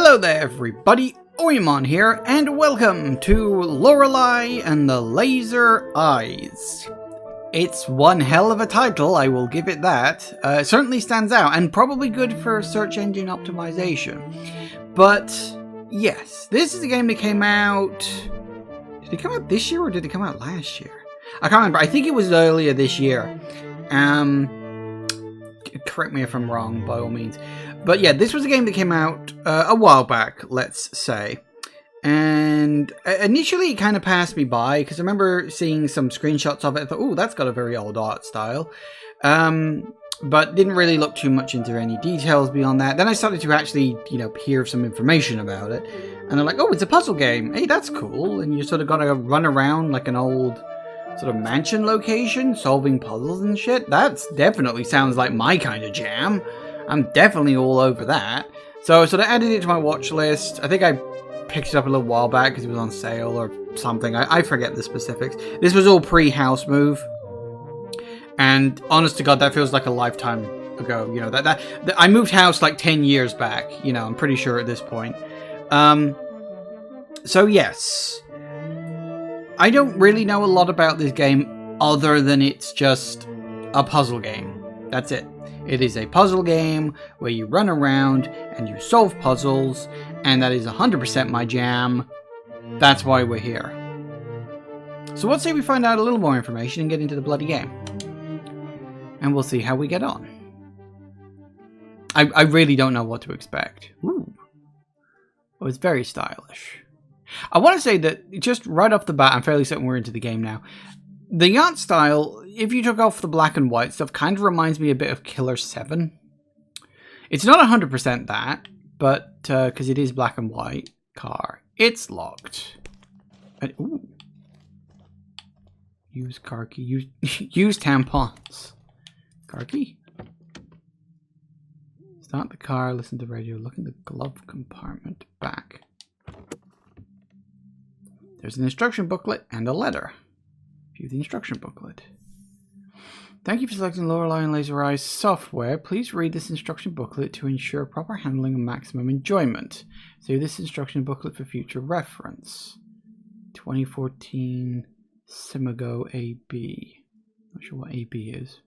Hello there everybody, Oimon here, and welcome to Lorelei and the Laser Eyes. It's one hell of a title, I will give it that. It certainly stands out, and probably good for search engine optimization. But, yes, this is a game that came out... Did it come out this year, or did it come out last year? I can't remember, I think it was earlier this year. Correct me if I'm wrong, by all means. But yeah, this was a game that came out a while back, let's say. And initially it kind of passed me by, because I remember seeing some screenshots of it. I thought, oh, that's got a very old art style. But didn't really look too much into any details beyond that. Then I started to actually, hear some information about it. And I'm like, oh, it's a puzzle game. Hey, that's cool. And you sort of got to run around like an old sort of mansion location, solving puzzles and shit. That's definitely sounds like my kind of jam. I'm definitely all over that. So I sort of added it to my watch list. I think I picked it up a little while back because it was on sale or something. I forget the specifics. This was all pre-house move. And honest to God, that feels like a lifetime ago. That I moved house like 10 years back. I'm pretty sure at this point. So yes. I don't really know a lot about this game other than it's just a puzzle game. That's it. It is a puzzle game where you run around and you solve puzzles, and that is 100% my jam. That's why we're here. So let's say we find out a little more information and get into the bloody game. And we'll see how we get on. I really don't know what to expect. Ooh. Oh, it's very stylish. I want to say that just right off the bat, I'm fairly certain we're into the game now. The art style, if you took off the black and white stuff, kind of reminds me a bit of Killer 7. It's not 100% that, but because it is black and white car. It's locked. And, ooh. Use car key. Use tampons. Car key? Start the car, listen to the radio, look in the glove compartment, back. There's an instruction booklet and a letter. View the instruction booklet. Thank you for selecting Lorelei and Laser Eyes software. Please read this instruction booklet to ensure proper handling and maximum enjoyment. Save this instruction booklet for future reference. 2014 Simigo AB. Not sure what AB is.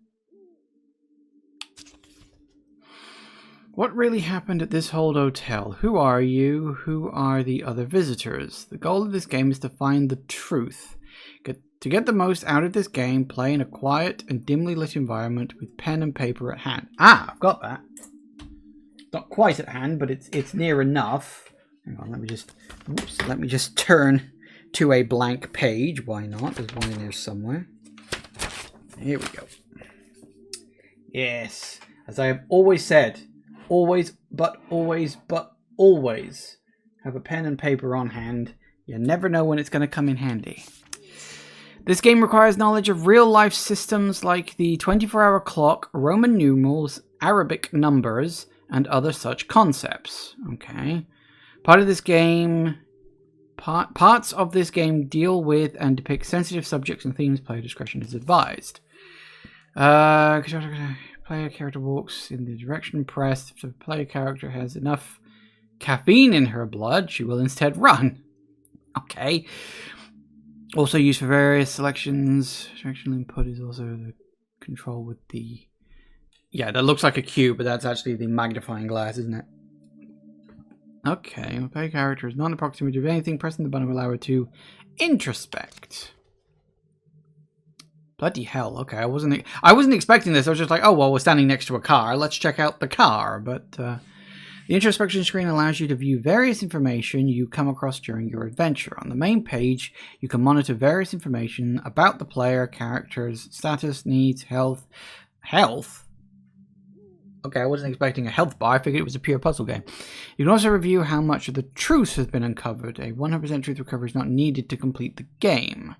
What really happened at this old hotel? Who are you? Who are the other visitors? The goal of this game is to find the truth. To get the most out of this game, play in a quiet and dimly lit environment with pen and paper at hand. Ah, I've got that. Not quite at hand, but it's near enough. Hang on, let me just turn to a blank page. Why not? There's one in there somewhere. Here we go. Yes, as I have always said, always have a pen and paper on hand. You never know when it's going to come in handy. This game requires knowledge of real-life systems like the 24-hour clock, Roman numerals, Arabic numbers, and other such concepts. Okay. Parts of this game deal with and depict sensitive subjects and themes. Player discretion is advised. Player character walks in the direction pressed. If the player character has enough caffeine in her blood, she will instead run. Okay. Also used for various selections. Directional input is also the control with the... Yeah, that looks like a cube, but that's actually the magnifying glass, isn't it? Okay, my player character is not in proximity of anything. Pressing the button will allow her to introspect. Bloody hell, okay, I wasn't expecting this. I was just like, oh, well, we're standing next to a car. Let's check out the car. But the introspection screen allows you to view various information you come across during your adventure. On the main page, you can monitor various information about the player, characters, status, needs, health. Health? Okay, I wasn't expecting a health bar. I figured it was a pure puzzle game. You can also review how much of the truth has been uncovered. A 100% truth recovery is not needed to complete the game.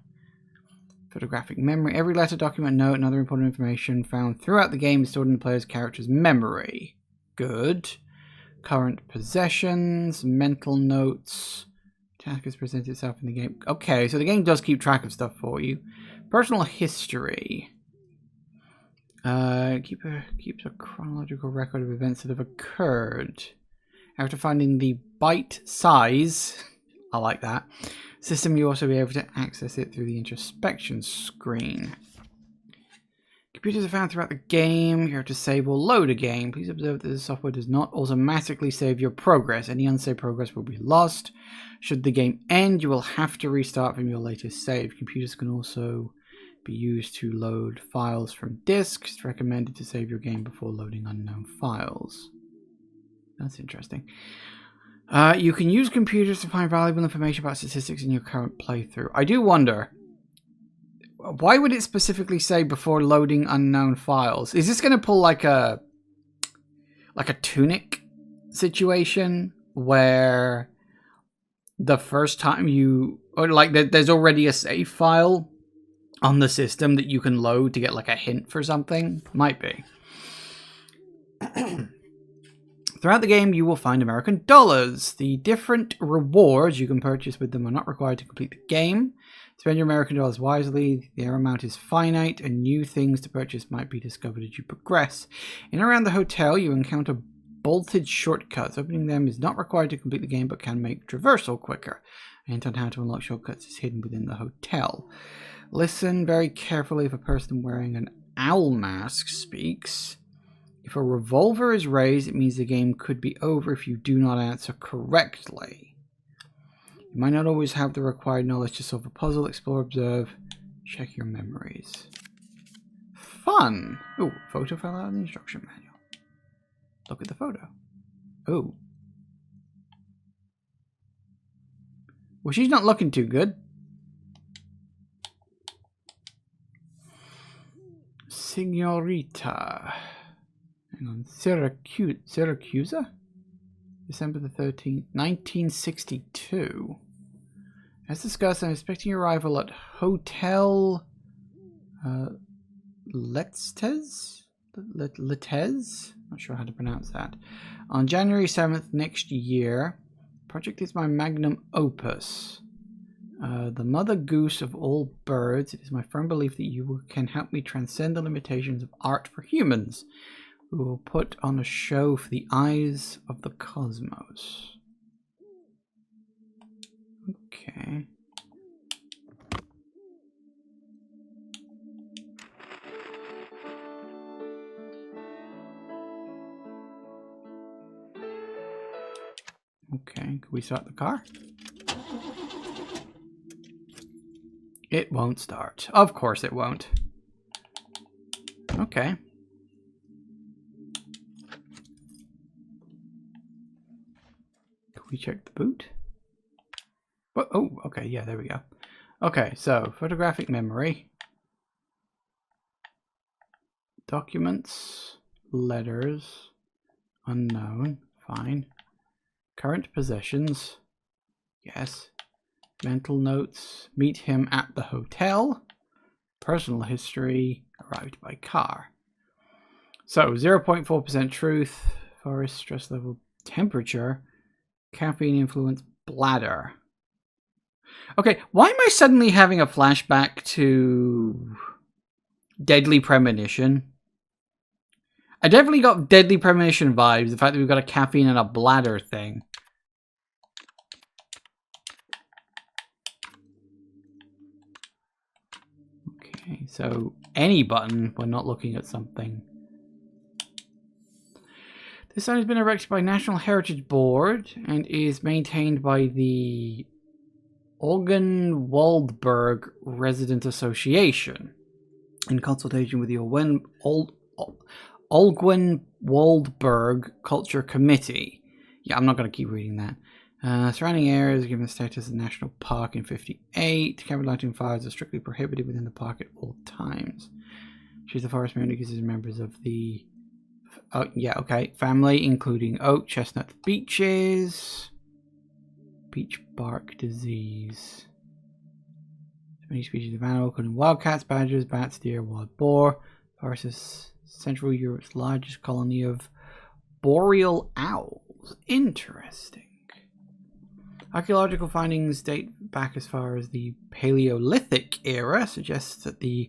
Photographic memory. Every letter, document, note, and other important information found throughout the game is stored in the player's character's memory. Good. Current possessions, mental notes. Task has presented itself in the game. Okay, so the game does keep track of stuff for you. Personal history. Keeps a chronological record of events that have occurred. After finding the byte size, I like that, system, you also be able to access it through the introspection screen. Computers are found throughout the game. You have to save or load a game. Please observe that the software does not automatically save your progress. Any unsaved progress will be lost. Should the game end, you will have to restart from your latest save. Computers can also be used to load files from disks. It's recommended to save your game before loading unknown files. That's interesting. You can use computers to find valuable information about statistics in your current playthrough. I do wonder, why would it specifically say before loading unknown files? Is this going to pull like a Tunic situation where the first time you, or like there's already a save file on the system that you can load to get like a hint for something? Might be. Throughout the game, you will find American dollars. The different rewards you can purchase with them are not required to complete the game. Spend your American dollars wisely. Their amount is finite, and new things to purchase might be discovered as you progress. In and around the hotel, you encounter bolted shortcuts. Opening them is not required to complete the game, but can make traversal quicker. A hint on how to unlock shortcuts is hidden within the hotel. Listen very carefully if a person wearing an owl mask speaks. If a revolver is raised, it means the game could be over if you do not answer correctly. You might not always have the required knowledge to solve a puzzle. Explore, observe, check your memories. Fun! Oh, photo fell out of the instruction manual. Look at the photo. Oh. Well, she's not looking too good. Signorita. Hang on. Syracusa? December the 13th, 1962. As discussed, I'm expecting your arrival at Hotel Letez? Not sure how to pronounce that. On January 7th next year. Project is my magnum opus. The mother goose of all birds. It is my firm belief that you can help me transcend the limitations of art for humans. We will put on a show for the eyes of the cosmos. Okay. Okay, can we start the car? It won't start. Of course it won't. Okay. We check the boot. Oh, okay, yeah, there we go. Okay, so photographic memory, documents, letters, unknown, fine. Current possessions, yes. Mental notes, meet him at the hotel. Personal history, arrived by car. So 0.4% truth, forest stress level, temperature. Caffeine influence bladder. Okay, why am I suddenly having a flashback to Deadly Premonition? I definitely got Deadly Premonition vibes. The fact that we've got a caffeine and a bladder thing. Okay, so any button, we're not looking at something. This sign has been erected by National Heritage Board and is maintained by the Eugen Waldberg Resident Association in consultation with the Eugen Waldberg Culture Committee. Yeah, I'm not going to keep reading that. Surrounding areas are given the status of National Park in 1958. Camping lighting fires are strictly prohibited within the park at all times. Choose the forest community consists members of the family, including oak, chestnut, beeches, beech bark disease. Many species of animal, including wildcats, badgers, bats, deer, wild boar. Forest is Central Europe's largest colony of boreal owls. Interesting. Archaeological findings date back as far as the Paleolithic era, suggests that the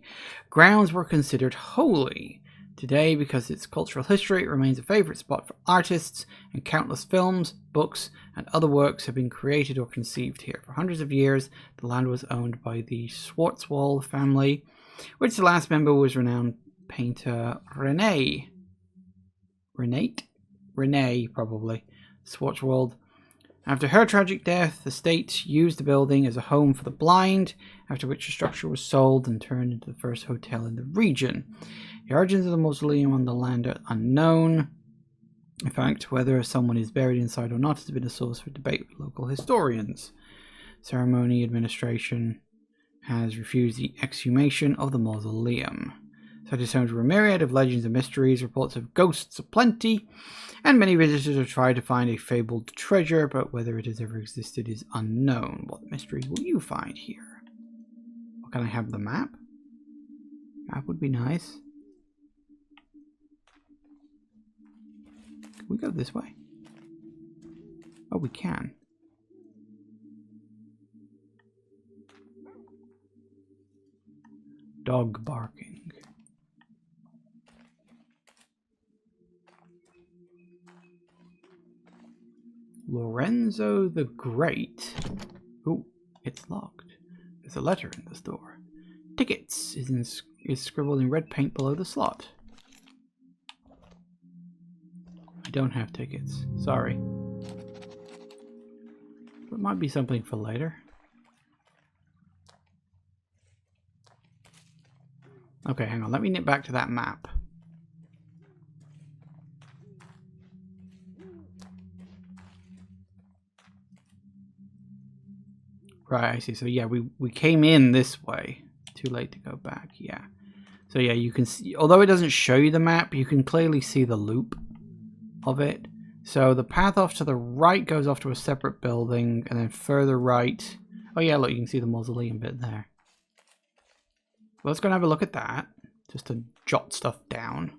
grounds were considered holy. Today, because its cultural history, it remains a favourite spot for artists, and countless films, books, and other works have been created or conceived here. For hundreds of years, the land was owned by the Schwarzwald family, which the last member was renowned painter Renee, probably, Schwarzwald. After her tragic death, the state used the building as a home for the blind, after which the structure was sold and turned into the first hotel in the region. The origins of the mausoleum on the land are unknown. In fact, whether someone is buried inside or not has been a source for debate with local historians. Ceremony administration has refused the exhumation of the mausoleum. Site is home to a myriad of legends and mysteries, reports of ghosts aplenty, and many visitors have tried to find a fabled treasure, but whether it has ever existed is unknown. What mysteries will you find here? Can I have the map? Map would be nice. Can we go this way? Oh, we can. Dog barking. Lorenzo the Great. Ooh, it's locked. There's a letter in this door. Tickets is scribbled in red paint below the slot. I don't have tickets. Sorry. It might be something for later. Okay, hang on. Let me nip back to that map. Right, I see. So yeah, we came in this way. Too late to go back. Yeah. So yeah, you can see, although it doesn't show you the map, you can clearly see the loop of it. So the path off to the right goes off to a separate building, and then further right. Oh yeah, look, you can see the mausoleum bit there. Well, let's go and have a look at that, just to jot stuff down.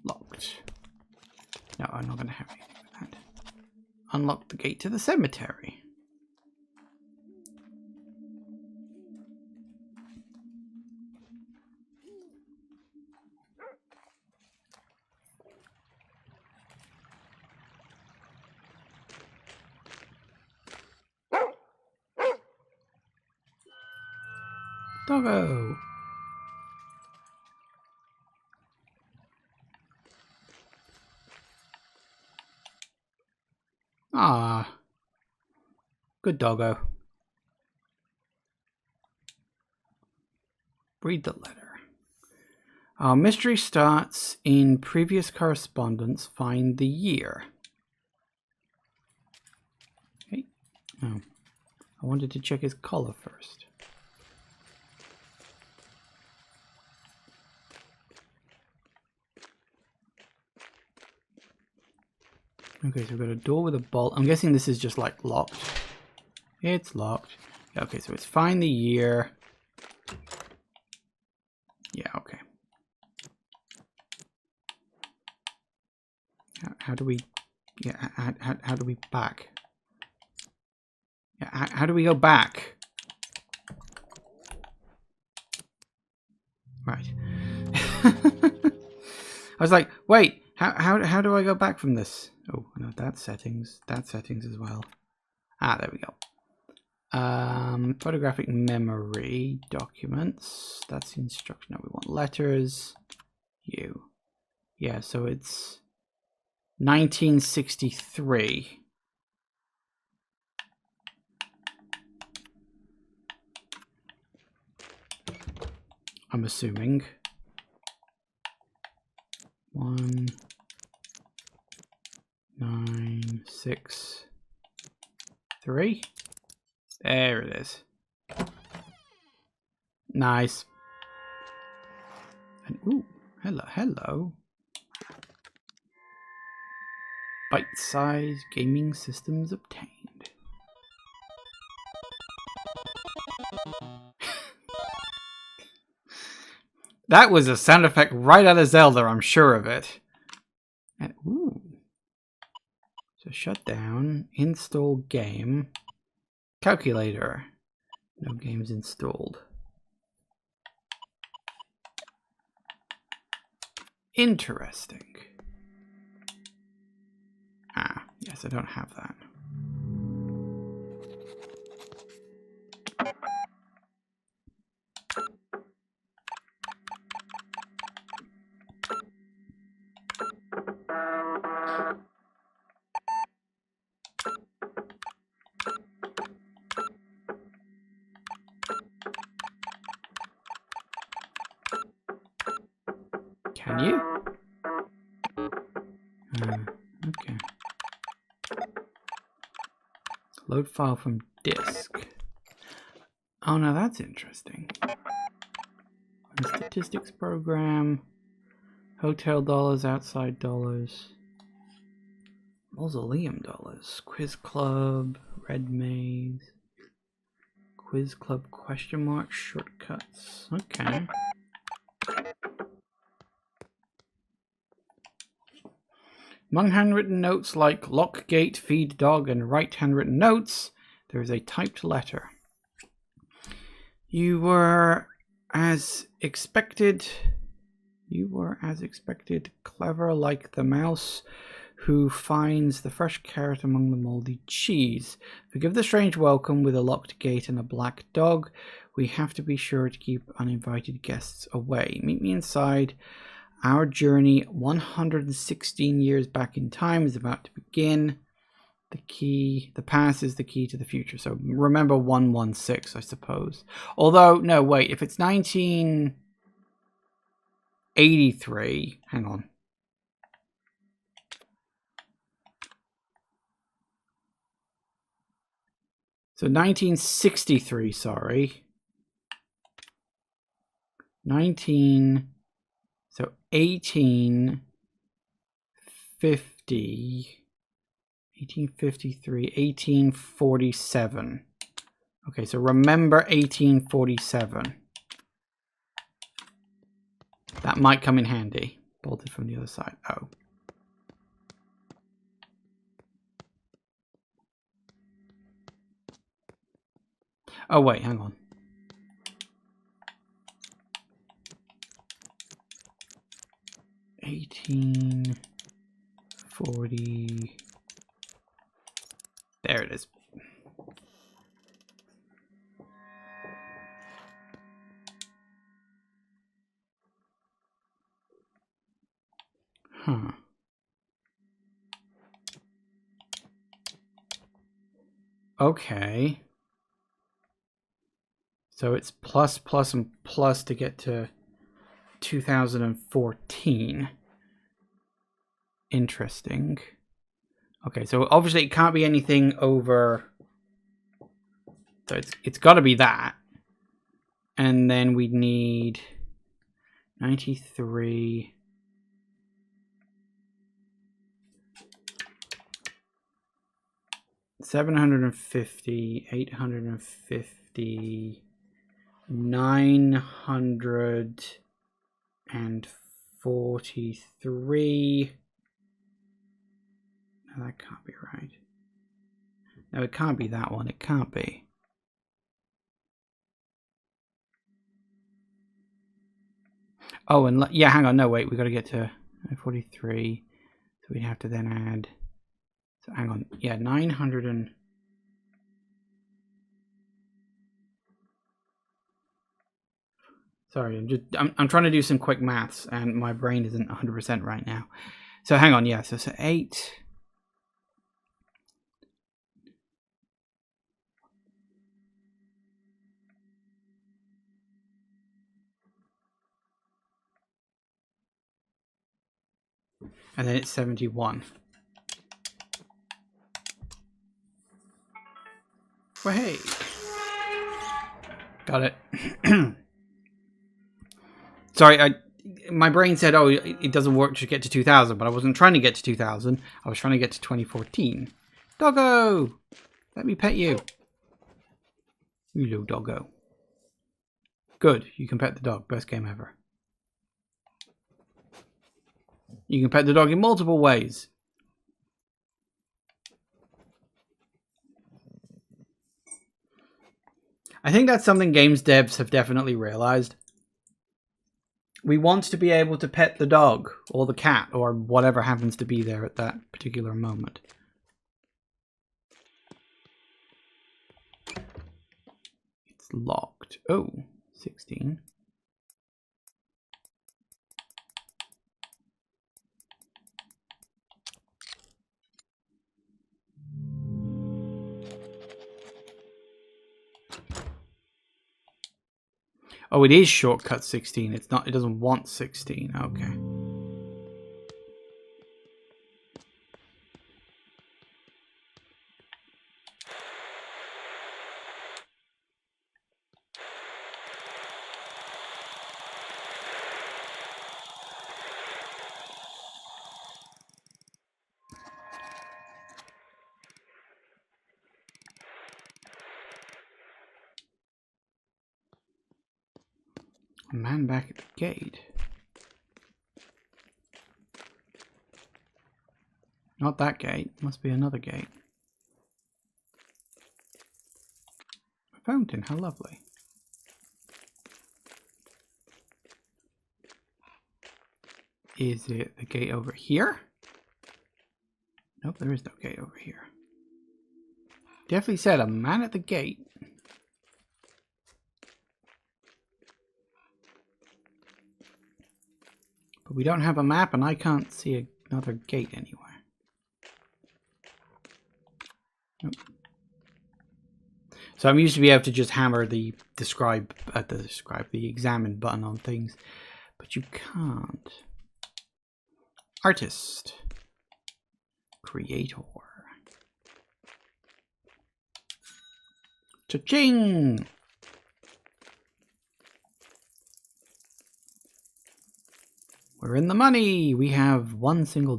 Locked. No, I'm not going to have anything with that. Unlock the gate to the cemetery. Doggo! Ah, good doggo. Read the letter. Our mystery starts in previous correspondence. Find the year. Okay. Oh, I wanted to check his collar first. Okay, so we've got a door with a bolt. I'm guessing this is just like locked. It's locked. Okay, so it's find the year. Yeah, okay. How do we... Yeah, how do we back? Yeah, how do we go back? Right. I was like, wait, how do I go back from this? Oh, no, that's settings. That's settings as well. Ah, there we go. Photographic memory, documents. That's the instruction. No, we want letters. You. Yeah, so it's 1963. I'm assuming. 1, 9, 6, 3. There it is. Nice. And ooh, hello. Bite-sized gaming systems obtained. That was a sound effect right out of Zelda, I'm sure of it. And, ooh. So shut down, install game, calculator. No games installed. Interesting. Ah, yes, I don't have that. Can you? Okay. Load file from disk. Oh, now that's interesting. Statistics program. Hotel dollars, outside dollars. Mausoleum dollars. Quiz club. Red maze. Quiz club question mark. Shortcuts. Okay. Among handwritten notes like lock gate, feed dog, and right handwritten notes, there is a typed letter. You were as expected. Clever like the mouse who finds the fresh carrot among the moldy cheese. Forgive the strange welcome with a locked gate and a black dog. We have to be sure to keep uninvited guests away. Meet me inside. Our journey 116 years back in time is about to begin. The past is the key to the future. So remember 116, I suppose. Although, no, wait. If it's 1983, hang on. So 1963, sorry. 1853, 1847. Okay, so remember 1847. That might come in handy. Bolted from the other side. Oh. Oh, wait, hang on. $1840. There it is. Huh. Okay. So it's plus, plus, and plus to get to 2014. Interesting. Okay, so obviously it can't be anything over. So it's got to be that. And then we'd need 93. $750, $850, $943. No, that can't be right. No, it can't be that one. It can't be. Oh, and yeah, hang on. No, wait. We got to get to 43. So we'd have to then add. So hang on. Yeah, 900 and. Sorry, I'm trying to do some quick maths, and my brain isn't 100% right now. So hang on. Yeah, so 8. And then it's 71. Well, hey. Got it. Sorry, my brain said, oh, it doesn't work to get to 2000, but I wasn't trying to get to 2000. I was trying to get to 2014. Doggo! Let me pet you. You little doggo. Good, you can pet the dog. Best game ever. You can pet the dog in multiple ways. I think that's something games devs have definitely realized. we want to be able to pet the dog or the cat or whatever happens to be there at that particular moment. It's locked. Oh, 16. Oh, it is shortcut 16. It's not. It doesn't want 16. Okay. A man back at the gate. Not that gate. Must be another gate. A fountain. How lovely. Is it the gate over here? Nope, there is no gate over here. Definitely said a man at the gate. But we don't have a map and I can't see another gate anywhere. Nope. So I'm used to be able to just hammer the the examine button on things, but you can't. Artist. Creator. Cha-ching! We're in the money! We have $1 single.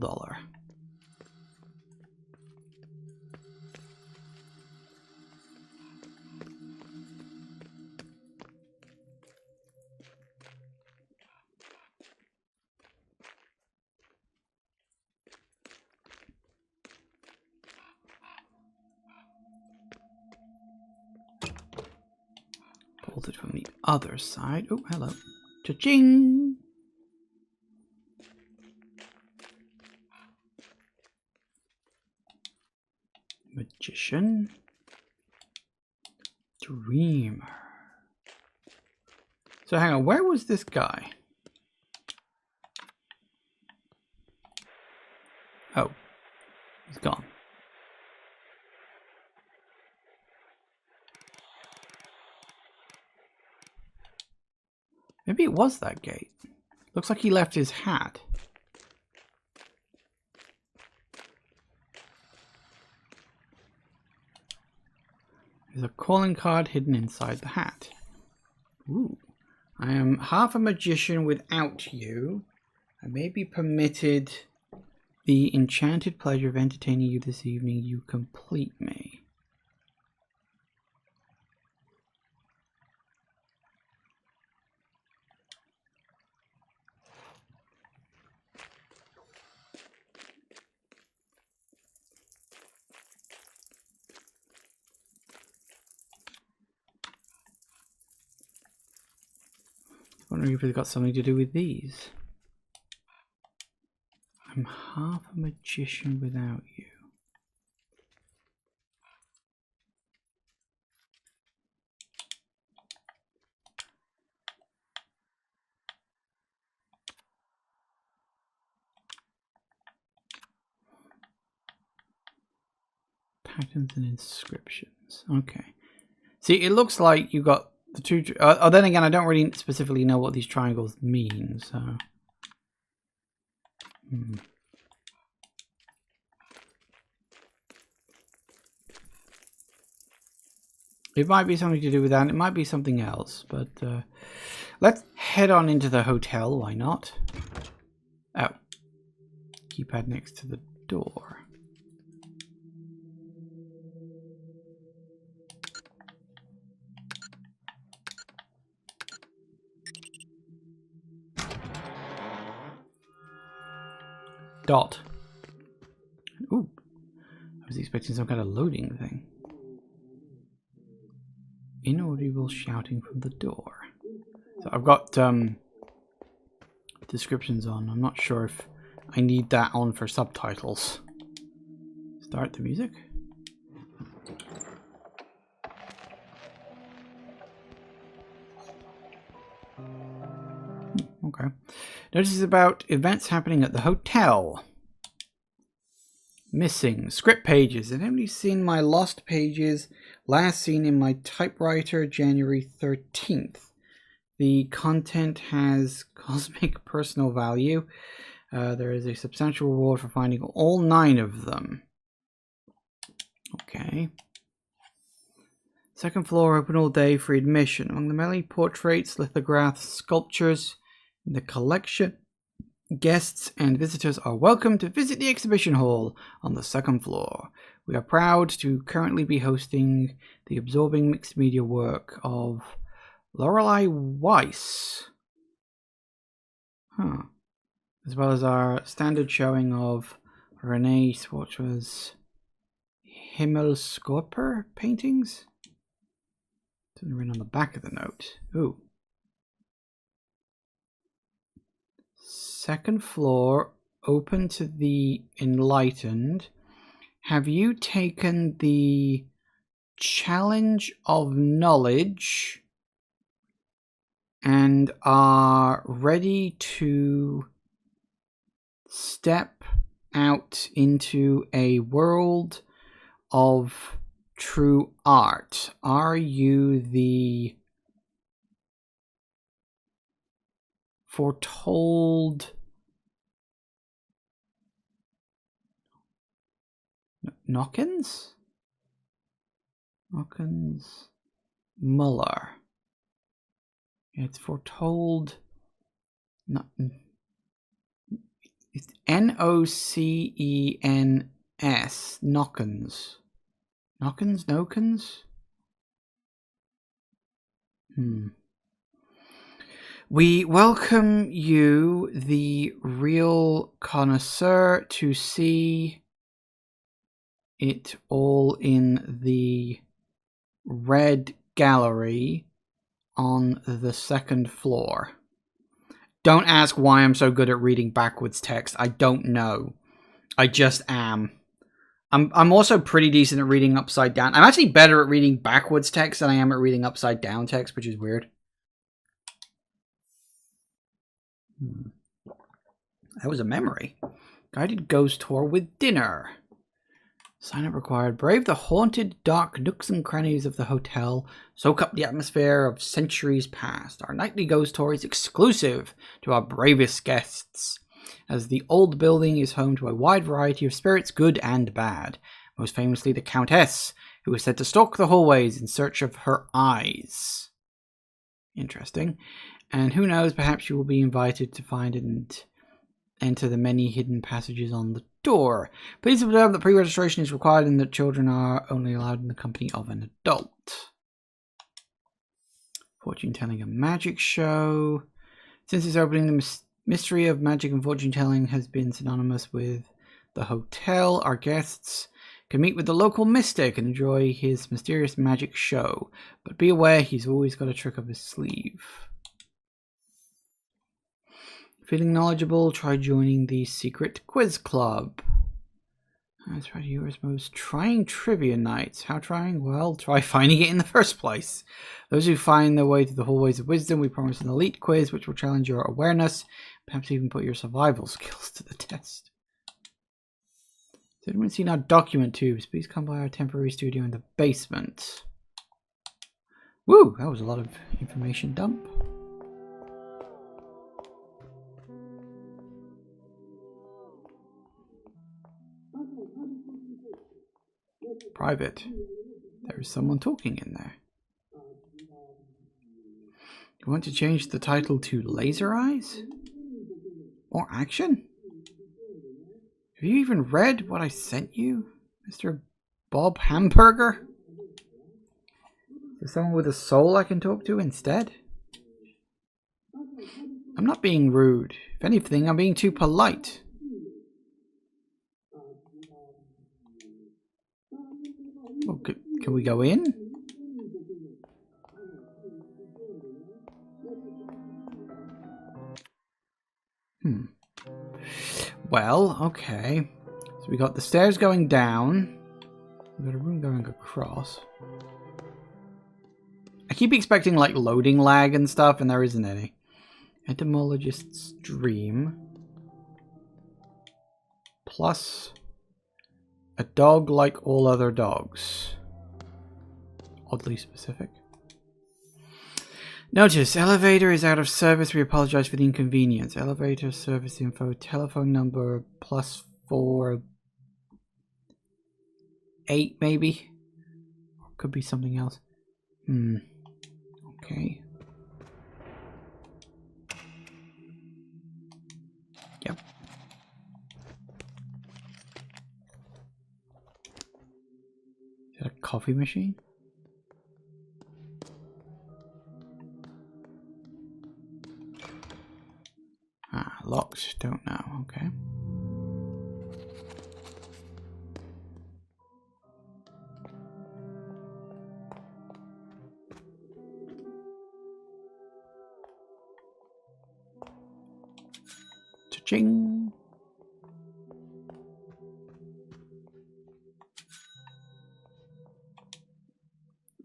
Pulled it from the other side. Oh, hello. Cha-ching! Magician. Dreamer. So hang on, where was this guy? Oh, he's gone. Maybe it was that gate. Looks like he left his hat. There's a calling card hidden inside the hat. Ooh. I am half a magician without you. I may be permitted the enchanted pleasure of entertaining you this evening. You complete me. Wondering if it's got something to do with these. I'm half a magician without you. Patterns and inscriptions. Okay. See, it looks like you got the two. Then again, I don't really specifically know what these triangles mean. So, it might be something to do with that. It might be something else. But let's head on into the hotel. Why not? Oh, keypad next to the door. Dot. Ooh. I was expecting some kind of loading thing. Inaudible shouting from the door. So I've got descriptions on. I'm not sure if I need that on for subtitles. Start the music. Okay. Notices about events happening at the hotel. Missing script pages. I've only seen my lost pages. Last seen in my typewriter, January 13th. The content has cosmic personal value. There is a substantial reward for finding all 9 of them. Okay. Second floor, open all day, free admission. Among the many portraits, lithographs, sculptures in the collection, guests and visitors are welcome to visit the exhibition hall on the second floor. We are proud to currently be hosting the absorbing mixed media work of Lorelei Weiss. As well as our standard showing of Renee Swatch's Himmelskorper paintings. It's written on the back of the note. Ooh. Second floor, open to the enlightened. Have you taken the challenge of knowledge and are ready to step out into a world of true art? Are you the foretold Knockins Muller? It's foretold. It's Nocens. Knockins. We welcome you, the real connoisseur, to see it all in the red gallery on the second floor. Don't ask why I'm so good at reading backwards text. I don't know. I just am. I'm also pretty decent at reading upside down. I'm actually better at reading backwards text than I am at reading upside down text, which is weird. That was a memory. Guided ghost tour with dinner. Sign up required. Brave the haunted, dark nooks and crannies of the hotel. Soak up the atmosphere of centuries past. Our nightly ghost tour is exclusive to our bravest guests, as the old building is home to a wide variety of spirits, good and bad. Most famously, the Countess, who is said to stalk the hallways in search of her eyes. Interesting. And who knows, perhaps you will be invited to find and enter the many hidden passages on the door. Please observe that pre-registration is required and that children are only allowed in the company of an adult. Fortune telling and magic show. Since its opening, the mystery of magic and fortune telling has been synonymous with the hotel. Our guests can meet with the local mystic and enjoy his mysterious magic show. But be aware, he's always got a trick up his sleeve. Feeling knowledgeable? Try joining the secret quiz club. That's right, yours most trying trivia nights. How trying? Well, try finding it in the first place. Those who find their way to the hallways of wisdom, we promise an elite quiz which will challenge your awareness, perhaps even put your survival skills to the test. Has anyone seen our document tubes? Please come by our temporary studio in the basement. Woo! That was a lot of information dump. Private. There is someone talking in there. You want to change the title to Laser Eyes? More action? Have you even read what I sent you, Mr. Bob Hamburger? Is there someone with a soul I can talk to instead? I'm not being rude. If anything, I'm being too polite. Oh, can we go in? well, okay. So we got the stairs going down. We got a room going across. I keep expecting like loading lag and stuff, and there isn't any. Etymologist's dream. Plus a dog like all other dogs. Oddly specific. Notice, elevator is out of service. We apologize for the inconvenience. Elevator service info, telephone number +48 maybe? Or could be something else. Okay. Yep. Is that a coffee machine? Ah, locked. Don't know. Okay. Cha-ching.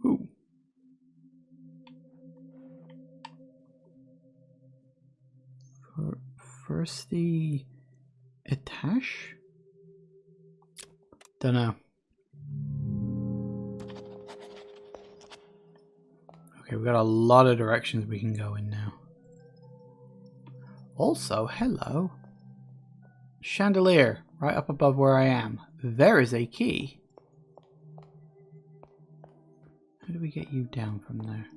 Ooh. First the etage? Don't know. Okay, we've got a lot of directions we can go in now. Also, hello. Chandelier, right up above where I am. There is a key. How do we get you down from there?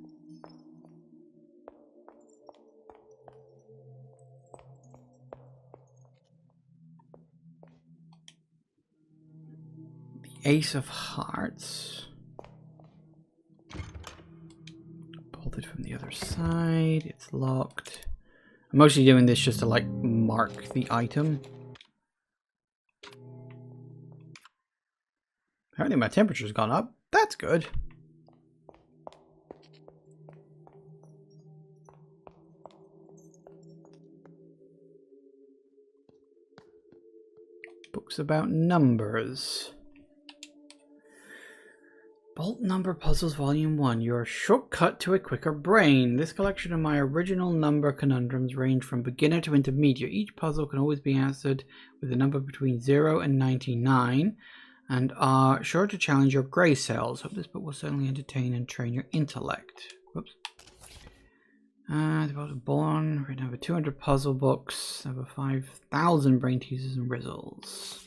The Ace of Hearts. Pulled it from the other side. It's locked. I'm mostly doing this just to like mark the item. Apparently my temperature's gone up. That's good. Books about numbers. Bolt Number Puzzles Volume 1. Your shortcut to a quicker brain. This collection of my original number conundrums range from beginner to intermediate. Each puzzle can always be answered with a number between 0 and 99 and are sure to challenge your grey cells. Hope this book will certainly entertain and train your intellect. Whoops. The book was born. Written over 200 puzzle books. Over 5,000 brain teasers and rizzles.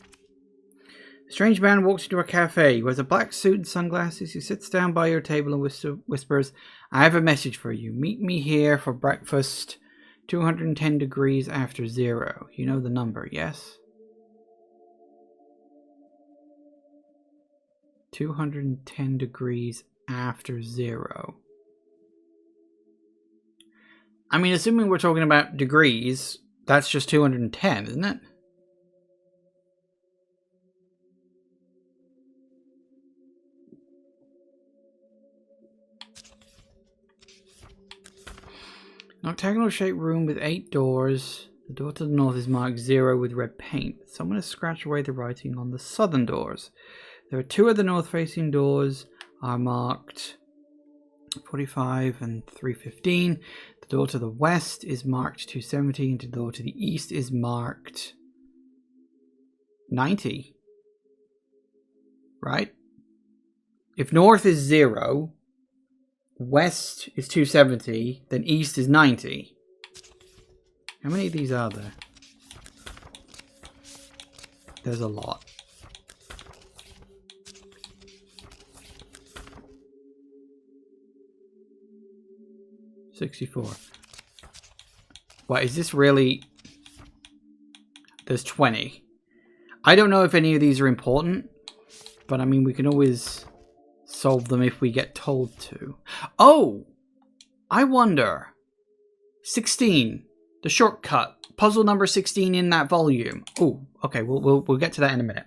A strange man walks into a cafe. He wears a black suit and sunglasses. He sits down by your table and whispers, I have a message for you. Meet me here for breakfast. 210 degrees after 0. You know the number, yes? 210 degrees after 0. I mean, assuming we're talking about degrees, that's just 210, isn't it? An octagonal-shaped room with 8 doors. The door to the north is marked 0 with red paint. Someone has scratched away the writing on the southern doors. There are 2 of the north-facing doors are marked 45 and 315. The door to the west is marked 270, and the door to the east is marked 90. Right? If north is 0, west is 270, then east is 90. How many of these are there? There's a lot. $64. What, is this really... There's 20. I don't know if any of these are important, but I mean, we can always solve them if we get told to. Oh! I wonder. 16. The shortcut. Puzzle number 16 in that volume. Oh, okay, we'll get to that in a minute.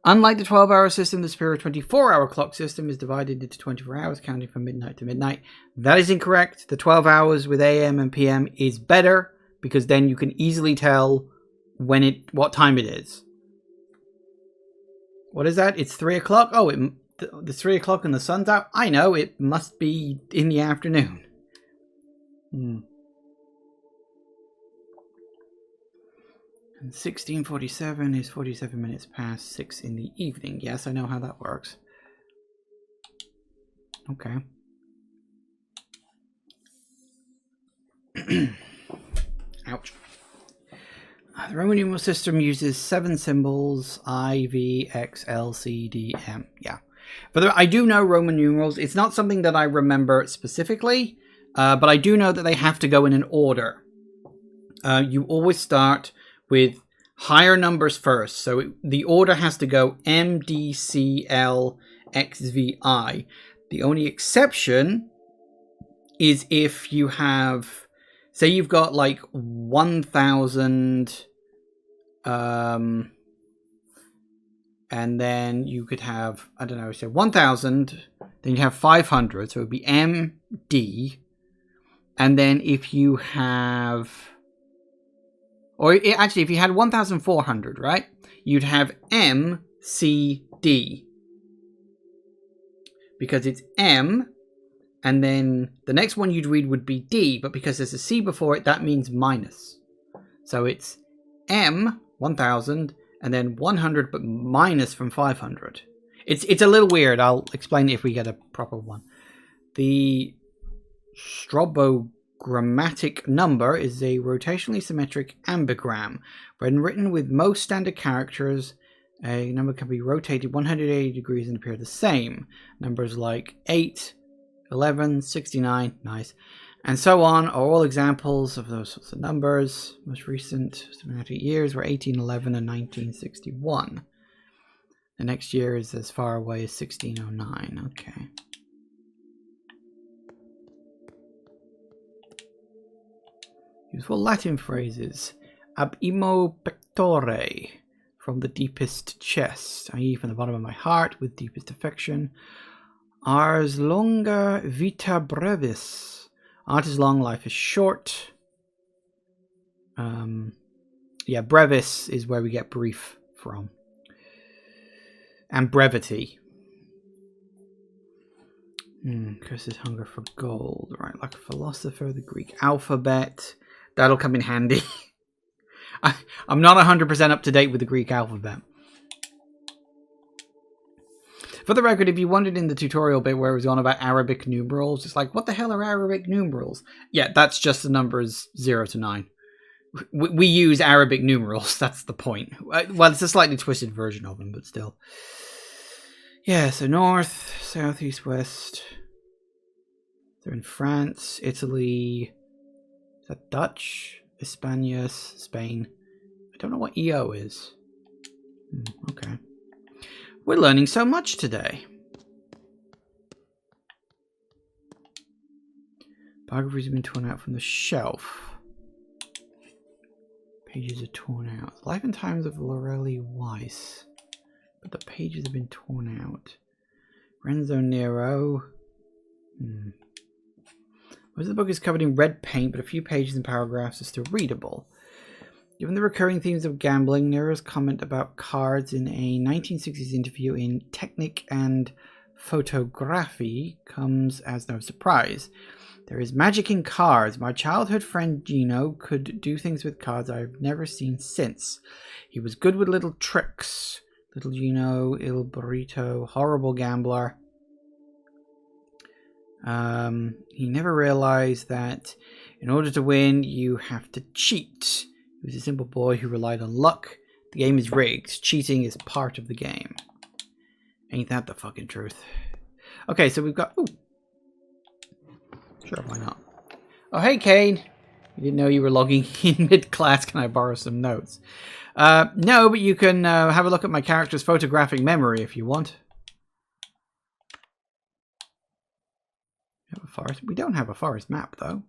Unlike the 12-hour system, the Superior 24-hour clock system is divided into 24 hours, counting from midnight to midnight. That is incorrect. The 12 hours with AM and PM is better, because then you can easily tell what time it is. What is that? It's 3 o'clock? Oh, the 3 o'clock and the sun's out? I know, it must be in the afternoon. And 16:47 is 47 minutes past 6 in the evening. Yes, I know how that works. Okay. Ouch. The Roman numeral system uses 7 symbols: I, V, X, L, C, D, M. Yeah. But I do know Roman numerals. It's not something that I remember specifically, but I do know that they have to go in an order. You always start with higher numbers first. So the order has to go M, D, C, L, X, V, I. The only exception is if you have, say you've got like 1,000, and then you could have, I don't know, say 1,000, then you have 500, so it would be M, D, and then if you have, or actually if you had 1,400, right, you'd have M, C, D, because it's M, and then the next one you'd read would be D, but because there's a C before it, that means minus. So it's M, 1,000, and then 100, but minus from 500. It's a little weird. I'll explain it if we get a proper one. The strobogrammatic number is a rotationally symmetric ambigram. When written with most standard characters, a number can be rotated 180 degrees and appear the same. Numbers like 8, 11, 69, nice, and so on are all examples of those sorts of numbers. Most recent systematic years were 1811 and 1961. The next year is as far away as 1609. Okay. Useful Latin phrases. Ab imo pectore, from the deepest chest, i.e. from the bottom of my heart with deepest affection. Ars longa vita brevis. Art is long, life is short. Yeah, brevis is where we get brief from. And brevity. Curses hunger for gold. Right, like a philosopher, the Greek alphabet. That'll come in handy. I'm not 100% up to date with the Greek alphabet. For the record, if you wondered in the tutorial bit where it was on about Arabic numerals, it's like, what the hell are Arabic numerals? Yeah, that's just the numbers 0 to 9. We use Arabic numerals, that's the point. Well, it's a slightly twisted version of them, but still. Yeah, so north, south, east, west. They're in France, Italy. Is that Dutch? Hispania, Spain. I don't know what EO is. Okay. We're learning so much today. Biographies have been torn out from the shelf. Pages are torn out. Life and Times of Lorelei Weiss. But the pages have been torn out. Renzo Nero. Most of the book is covered in red paint, but a few pages and paragraphs are still readable. Given the recurring themes of gambling, Nero's comment about cards in a 1960s interview in Technic and Photography comes as no surprise. There is magic in cards. My childhood friend Gino could do things with cards I've never seen since. He was good with little tricks. Little Gino, Il Burrito, horrible gambler. He never realized that in order to win, you have to cheat. He was a simple boy who relied on luck. The game is rigged. Cheating is part of the game. Ain't that the fucking truth? Okay, so we've got... Ooh. Sure, why not? Oh, hey, Kane. You didn't know you were logging in mid-class. Can I borrow some notes? No, but you can have a look at my character's photographic memory if you want. We have a forest. We don't have a forest map, though.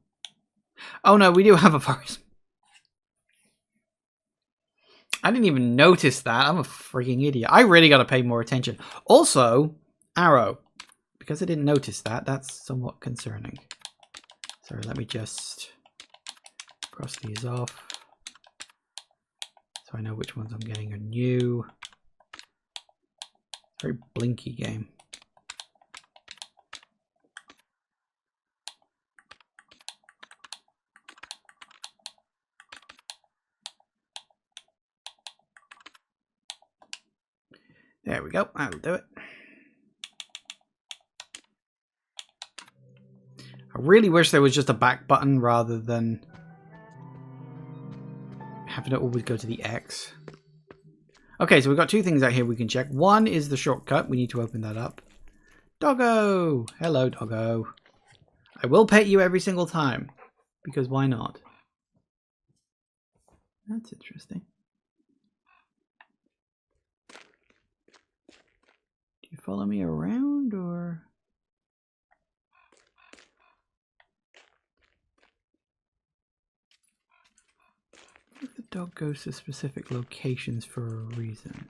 Oh, no, we do have a forest. I didn't even notice that. I'm a freaking idiot. I really got to pay more attention. Also, arrow. Because I didn't notice that, that's somewhat concerning. Sorry, let me just cross these off. So I know which ones I'm getting are new. Very blinky game. There we go. That'll do it. I really wish there was just a back button rather than having to always go to the X. Okay, so we've got two things out here we can check. One is the shortcut. We need to open that up. Doggo! Hello, doggo. I will pet you every single time. Because why not? That's interesting. Do you follow me around, or...? The dog goes to specific locations for a reason.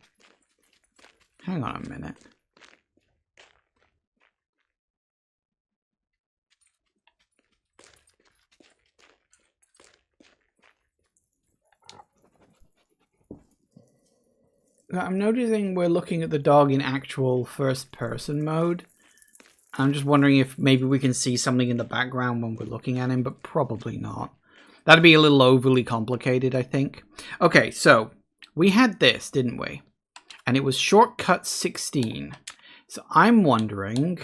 Hang on a minute. I'm noticing we're looking at the dog in actual first-person mode. I'm just wondering if maybe we can see something in the background when we're looking at him, but probably not. That'd be a little overly complicated, I think. Okay, so we had this, didn't we? And it was shortcut 16. So I'm wondering...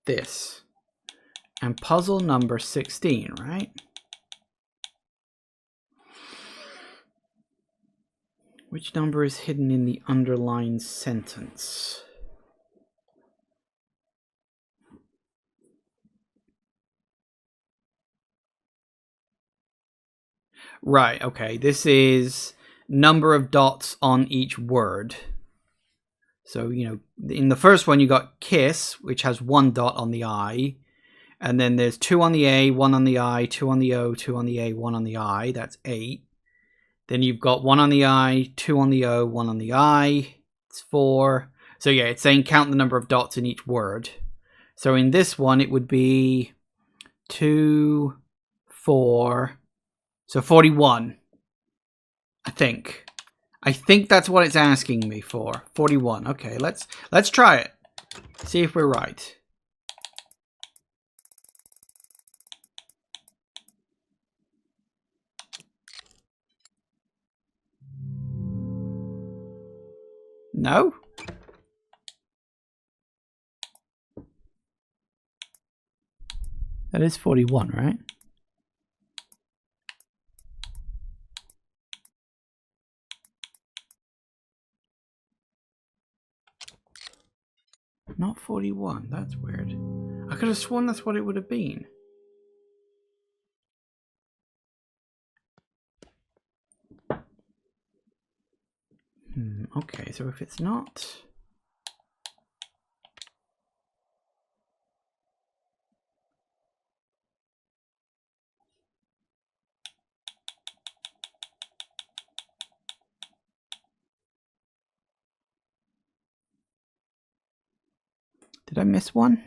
this. And puzzle number 16, right? Which number is hidden in the underlined sentence? Right, okay. This is number of dots on each word. So, you know, in the first one you got kiss, which has 1 dot on the I. And then there's 2 on the A, 1 on the I, 2 on the O, 2 on the A, 1 on the I. That's 8. Then you've got 1 on the I, 2 on the O, 1 on the I. It's 4. So yeah, it's saying count the number of dots in each word. So in this one, it would be 2, 4. So 41, I think. I think that's what it's asking me for. 41. Okay, let's try it. See if we're right. No? That is 41, right? Not 41. That's weird. I could have sworn that's what it would have been. Okay, so if it's not... Did I miss one?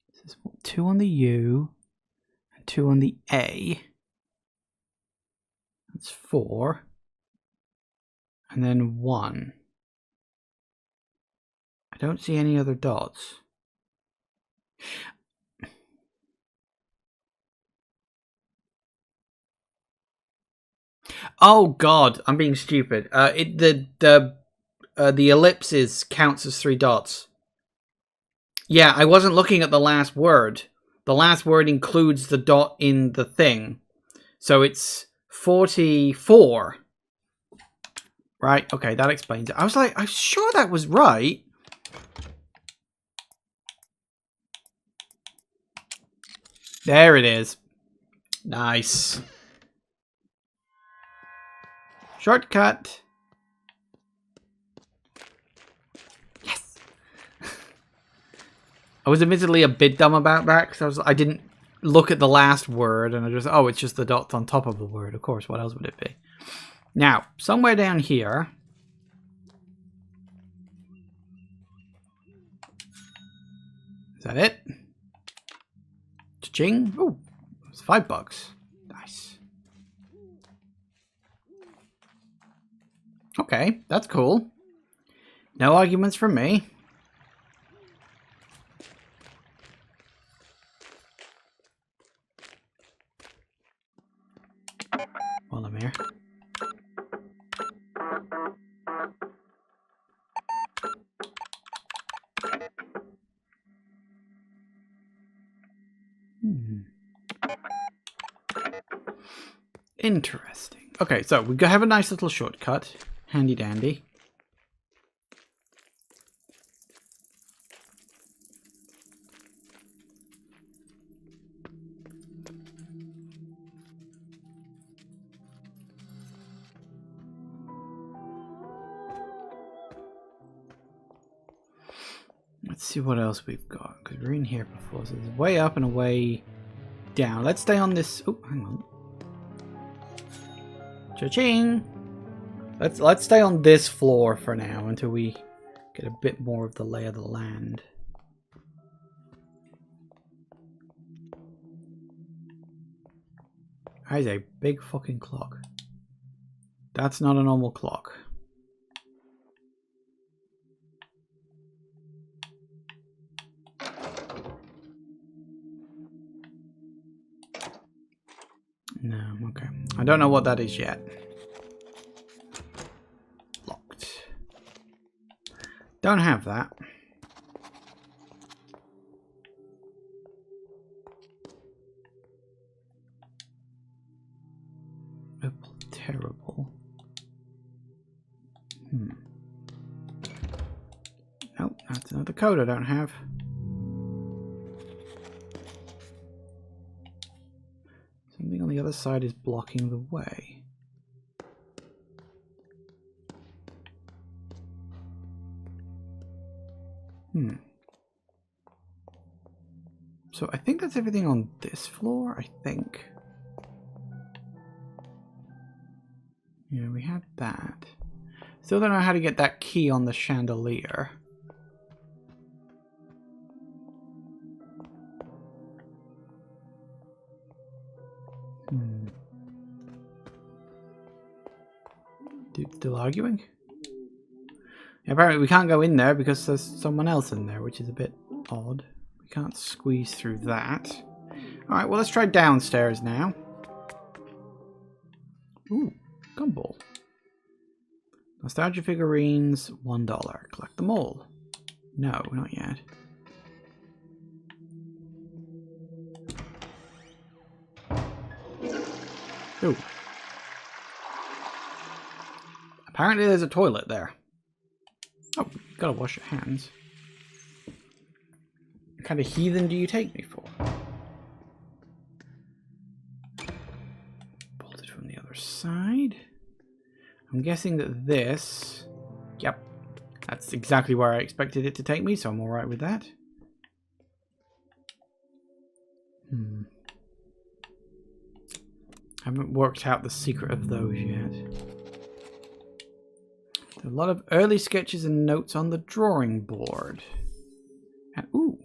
This is 2 on the U and 2 on the A. That's 4. And then 1. I don't see any other dots. Oh God, I'm being stupid. The ellipses counts as 3 dots. Yeah, I wasn't looking at the last word. The last word includes the dot in the thing. So it's 44. Right, okay, that explains it. I was like, I'm sure that was right. There it is. Nice. Shortcut. Yes. I was admittedly a bit dumb about that because I didn't look at the last word and I just, oh, it's just the dots on top of the word. Of course, what else would it be? Now, somewhere down here, Is that it? Cha-ching. Oh, it's $5. Nice. Okay, that's cool. No arguments from me. While I'm here. Interesting. Okay, so we have a nice little shortcut. Handy dandy. Let's see what else we've got, because we're in here before, so there's way up and a way down. Let's stay on this. Oh, hang on. Cha-ching! Let's stay on this floor for now until we get a bit more of the lay of the land. That is a big fucking clock. That's not a normal clock. No, okay. I don't know what that is yet. Locked. Don't have that. Opal terrible. Nope, that's another code I don't have. Something on the other side is blocking the way. So I think that's everything on this floor, I think. Yeah, we had that. Still don't know how to get that key on the chandelier. Dude, still arguing? Yeah, apparently we can't go in there because there's someone else in there, which is a bit odd. We can't squeeze through that. Alright, well let's try downstairs now. Ooh, gumball. Nostalgia figurines, $1. Collect them all. No, not yet. Ooh. Apparently there's a toilet there. Oh, you gotta wash your hands. What kind of heathen do you take me for? Bolted from the other side. I'm guessing that this... Yep. That's exactly where I expected it to take me, so I'm alright with that. Haven't worked out the secret of those yet. A lot of early sketches and notes on the drawing board. And ooh,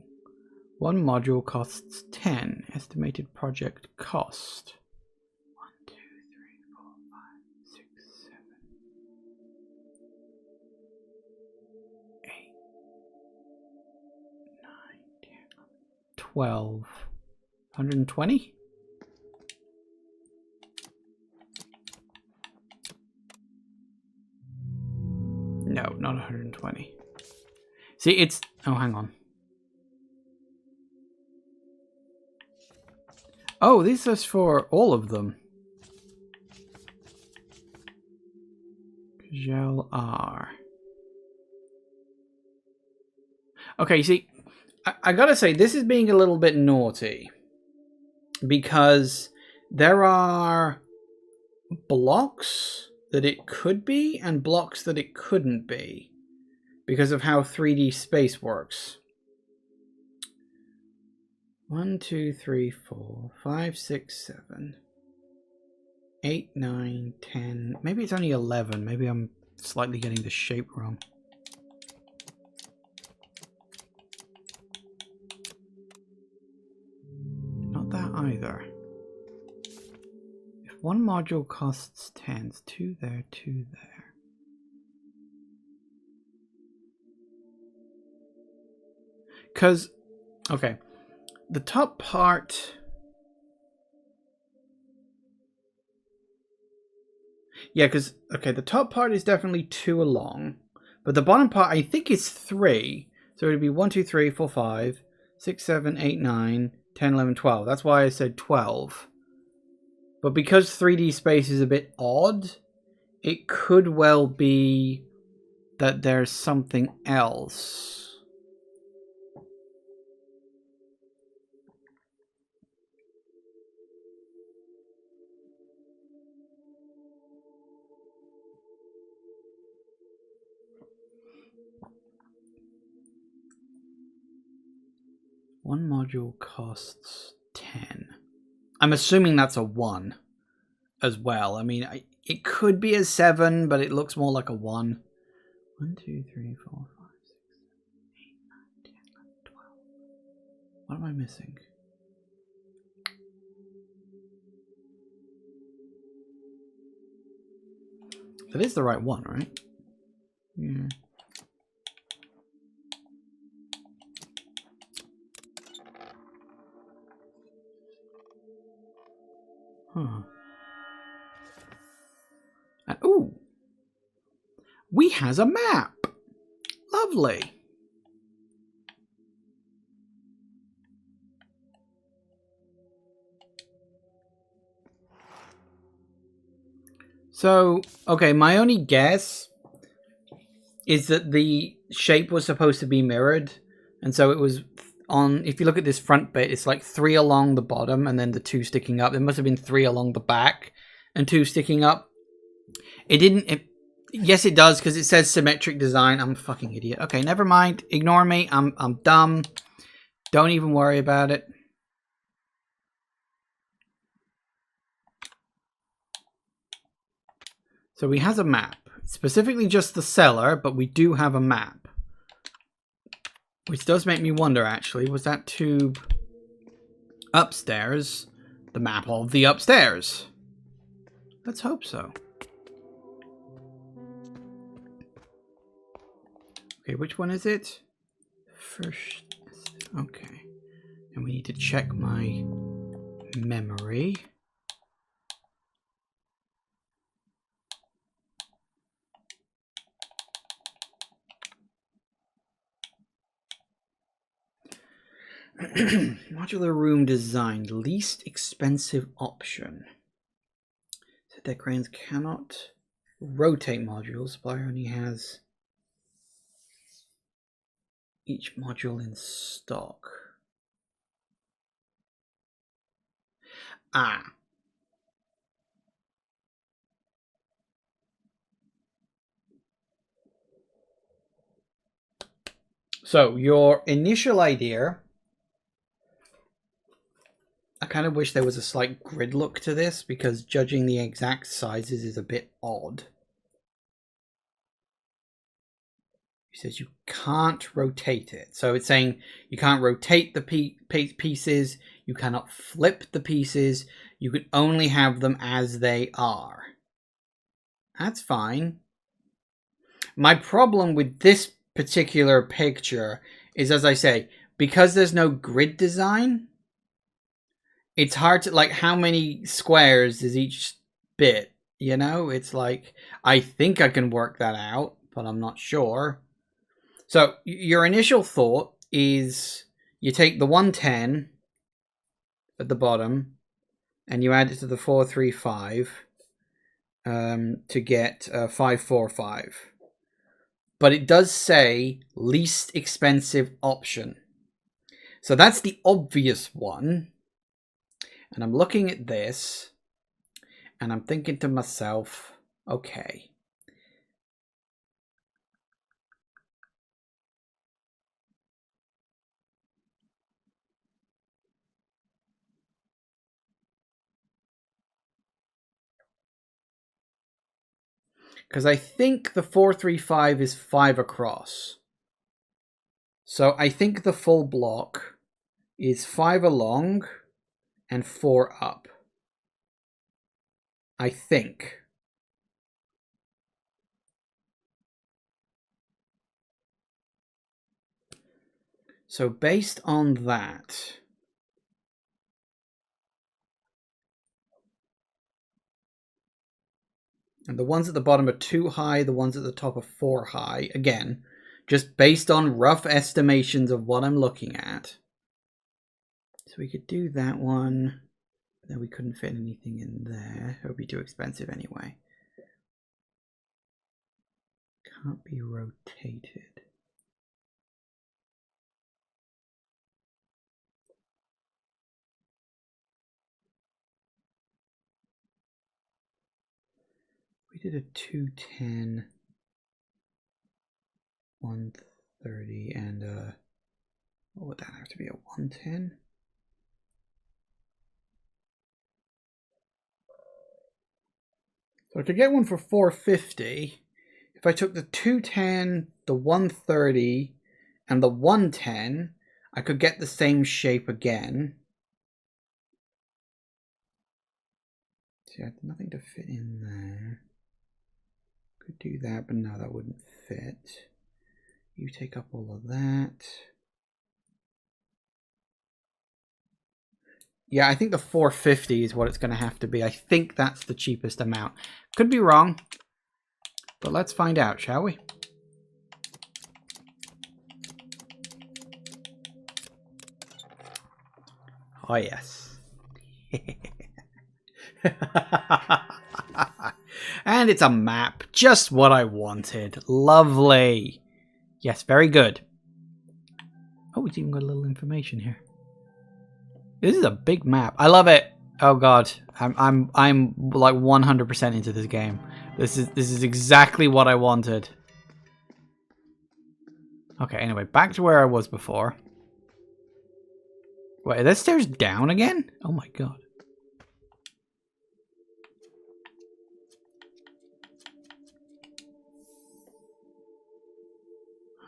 one module costs 10. Estimated project cost. 1, 2, 3, 4, 5, 6, 7, 8, 9, 10, 12. 120? No, not 120. See, it's... Oh, hang on. Oh, this is for all of them. Gel R. Okay, see, I gotta say, this is being a little bit naughty. Because there are blocks that it could be and blocks that it couldn't be because of how 3D space works. 1, 2, 3, 4, 5, 6, 7, 8, 9, 10. Maybe it's only 11. Maybe I'm slightly getting the shape wrong. either. If one module costs 10, it's 2 there, 2 there. Because, okay, the top part... Yeah, because, okay, the top part is definitely 2 along. But the bottom part, I think, is 3. So it would be 1, 2, 3, 4, 5, 6, 7, 8, 9, 10, 11, 12. That's why I said 12. But because 3D space is a bit odd, it could well be that there's something else. One module costs 10. I'm assuming that's a 1 as well. I mean, it could be a 7, but it looks more like a 1. 1, 2, 3, 4, 5, 6, 7, 8, 9, 10, 11, 12. What am I missing? That is the right one, right? Yeah. Huh. And, ooh! We has a map! Lovely! So, okay, my only guess is that the shape was supposed to be mirrored. And so it was on, if you look at this front bit, it's like 3 along the bottom and then the 2 sticking up. There must have been 3 along the back and 2 sticking up. It didn't, yes it does, because it says symmetric design. I'm a fucking idiot. Okay, never mind. Ignore me. I'm dumb. Don't even worry about it. So we has a map. Specifically just the cellar, but we do have a map. Which does make me wonder, actually. Was that tube upstairs the map of the upstairs? Let's hope so. Okay, which one is it? First. Okay. And we need to check my memory. Modular room design, least expensive option. So Decrans cannot rotate modules. Supplier only has each module in stock. Ah. So your initial idea, I kind of wish there was a slight grid look to this, because judging the exact sizes is a bit odd. He says you can't rotate it. So it's saying you can't rotate the pieces, you cannot flip the pieces, you can only have them as they are. That's fine. My problem with this particular picture is, as I say, because there's no grid design, it's hard to, like, how many squares is each bit, you know? It's like, I think I can work that out, but I'm not sure. So your initial thought is you take the 110 at the bottom and you add it to the 435 to get 545. But it does say least expensive option. So that's the obvious one. And I'm looking at this and I'm thinking to myself, okay. Because I think the 435 is 5 across. So I think the full block is 5 along and 4 up. I think. So based on that, and the ones at the bottom are 2 high, the ones at the top are 4 high. Again, just based on rough estimations of what I'm looking at. So we could do that one. Then we couldn't fit anything in there. It would be too expensive anyway. Can't be rotated. We did a 210, 130, and what would that have to be, a 110? So I could get one for 450. If I took the 210, the 130, and the 110, I could get the same shape again. See, I had nothing to fit in there. Could do that, but no, that wouldn't fit. You take up all of that. Yeah, I think the 450 is what it's going to have to be. I think that's the cheapest amount. Could be wrong, but let's find out, shall we? Oh, yes. And it's a map. Just what I wanted. Lovely. Yes, very good. Oh, it's even got a little information here. This is a big map. I love it. Oh god, I'm like 100% into this game. This is exactly what I wanted. Okay, anyway, back to where I was before. Wait, are there stairs down again? Oh my god.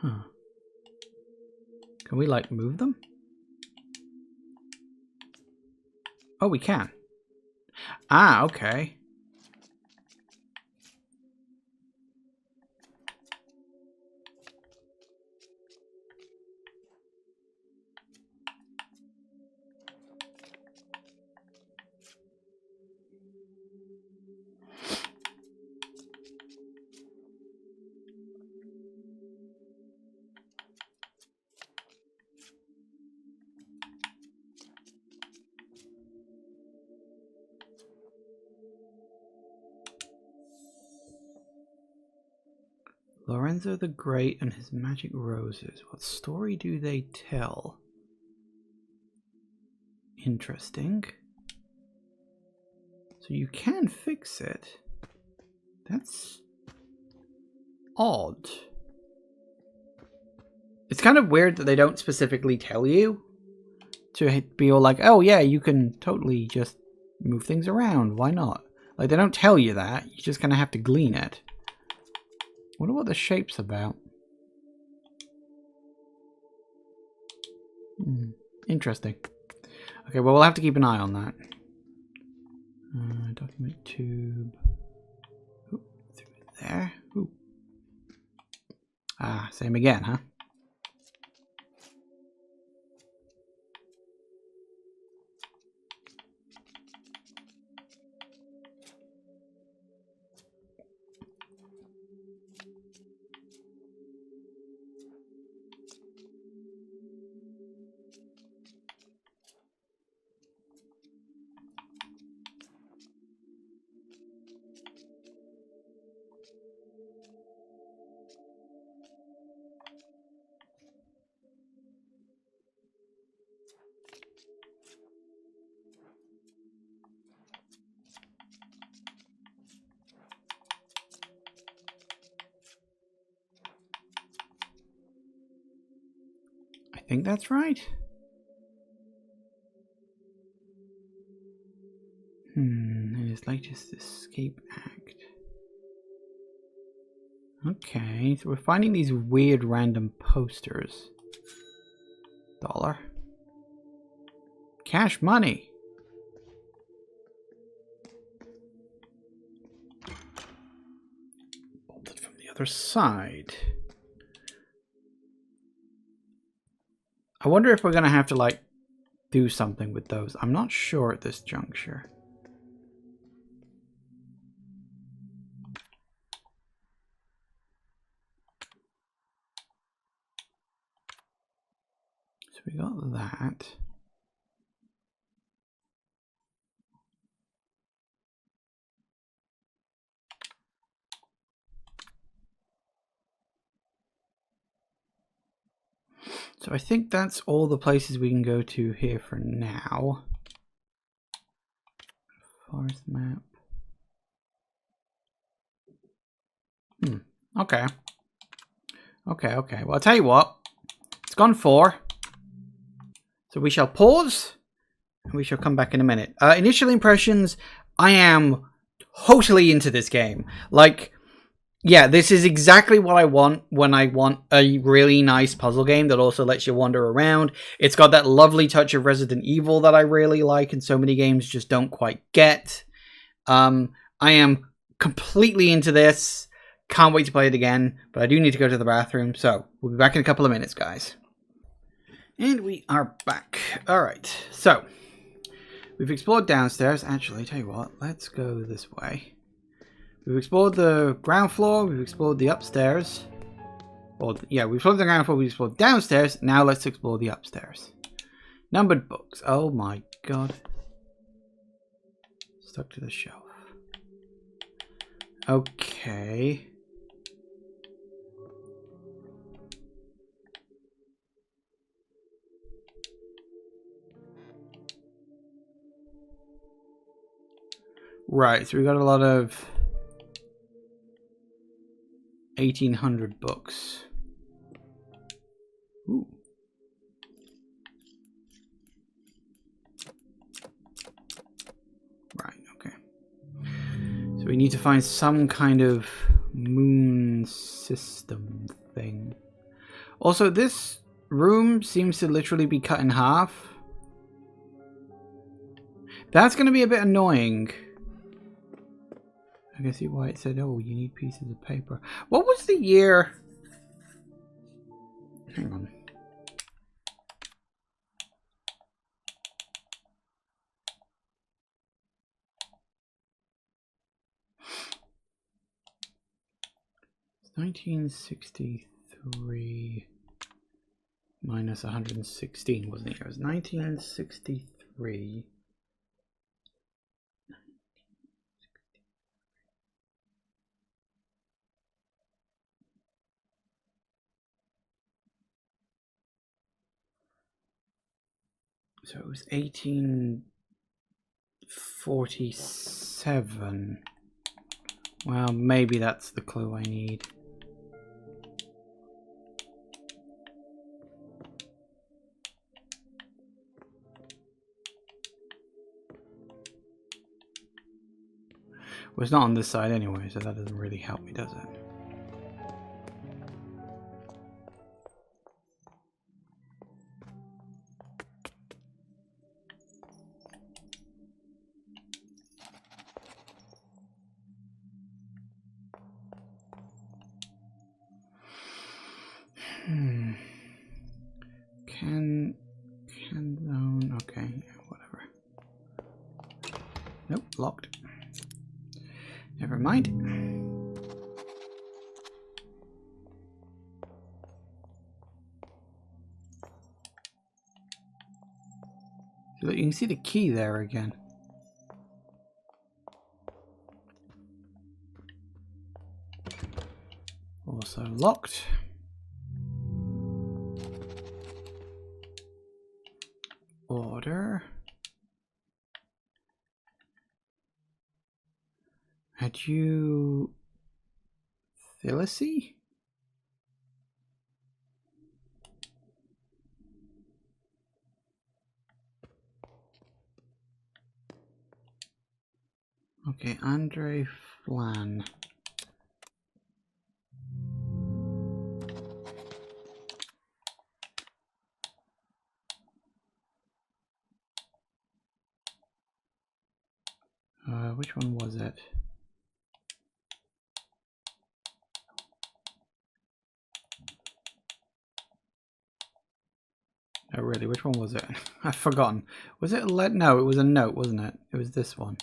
Huh. Can we like move them? Oh, we can. Ah, okay. Lorenzo the Great and his magic roses. What story do they tell? Interesting. So you can fix it. That's odd. It's kind of weird that they don't specifically tell you to be all like, oh yeah, you can totally just move things around. Why not? Like, they don't tell you that. You just kind of have to glean it. Wonder what the shape's about. Interesting. Okay, well, we'll have to keep an eye on that. Document tube. Ooh, through there. Ooh. Ah, same again, huh? I think that's right. His latest escape act. Okay, so we're finding these weird random posters. $1. Cash money. other side. I wonder if we're going to have to, like, do something with those. I'm not sure at this juncture. So we got that. So I think that's all the places we can go to here for now. Forest map. Okay. Okay. Well, I'll tell you what. It's gone 4. So we shall pause. And we shall come back in a minute. Initial impressions. I am totally into this game. Like, yeah, this is exactly what I want when I want a really nice puzzle game that also lets you wander around. It's got that lovely touch of Resident Evil that I really like and so many games just don't quite get. I am completely into this. Can't wait to play it again, but I do need to go to the bathroom, so we'll be back in a couple of minutes, guys. And we are back. Alright, so we've explored downstairs. Actually, tell you what, let's go this way. We've explored the ground floor, we've explored the upstairs. Well, yeah, we've explored the ground floor, we've explored downstairs. Now let's explore the upstairs. Numbered books. Oh my god. Stuck to the shelf. Okay. Right, so we got a lot of 1800 books. Ooh. Right, okay. So we need to find some kind of moon system thing. Also, this room seems to literally be cut in half. That's going to be a bit annoying. I can see why it said, oh, you need pieces of paper. What was the year? Hang on. It's 1963 minus 116, wasn't it? It was 1963. So it was 1847. Well, maybe that's the clue I need. Well, it's not on this side anyway, so that doesn't really help me, does it? Can zone, okay, yeah, whatever. Nope, locked. Never mind. So you can see the key there again. Also locked. Order. Had you Phyllisy? Okay, Andre Flan. Which one was it? Oh, really? Which one was it? I've forgotten. Was it a no, it was a note, wasn't it? It was this one.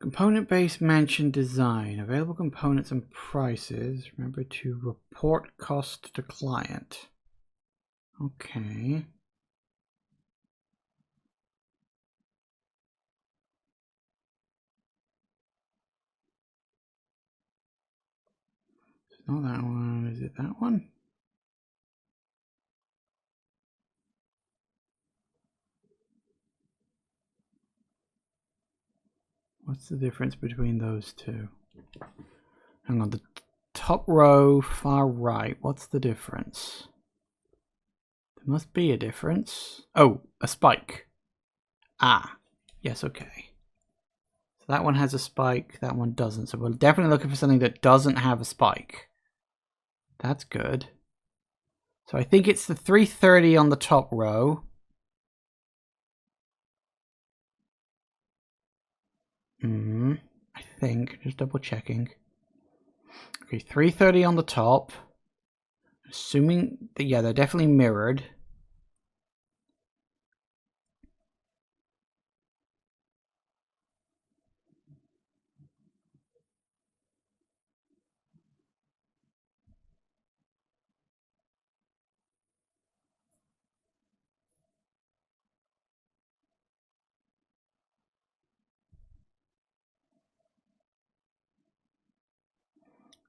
Component-based mansion design. Available components and prices. Remember to report cost to client. Okay. It's not that one. Is it that one? What's the difference between those two? Hang on, the top row, far right. What's the difference? There must be a difference. Oh, a spike. Ah, yes, okay. So that one has a spike, that one doesn't. So we're definitely looking for something that doesn't have a spike. That's good. So I think it's the 330 on the top row. I think, just double checking. Okay, 330 on the top. Assuming that, yeah, they're definitely mirrored.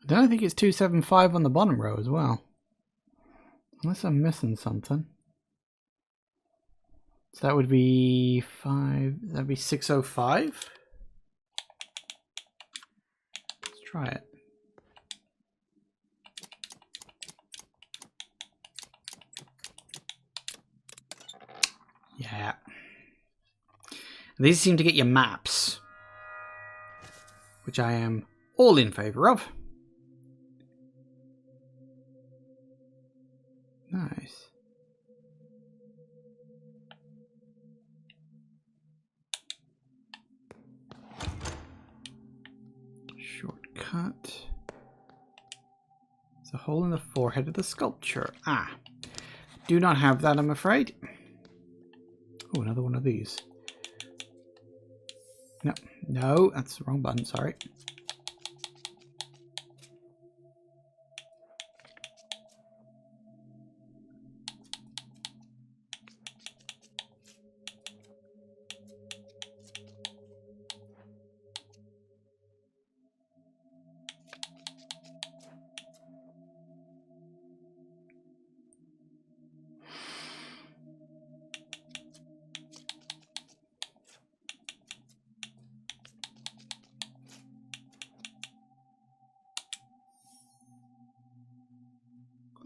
Then I think it's 275 on the bottom row as well. Unless I'm missing something. So that would be 5. That'd be 605. Let's try it. Yeah. These seem to get you maps, which I am all in favor of. Nice. Shortcut. There's a hole in the forehead of the sculpture. Ah. Do not have that, I'm afraid. Oh, another one of these. No, no, that's the wrong button, sorry.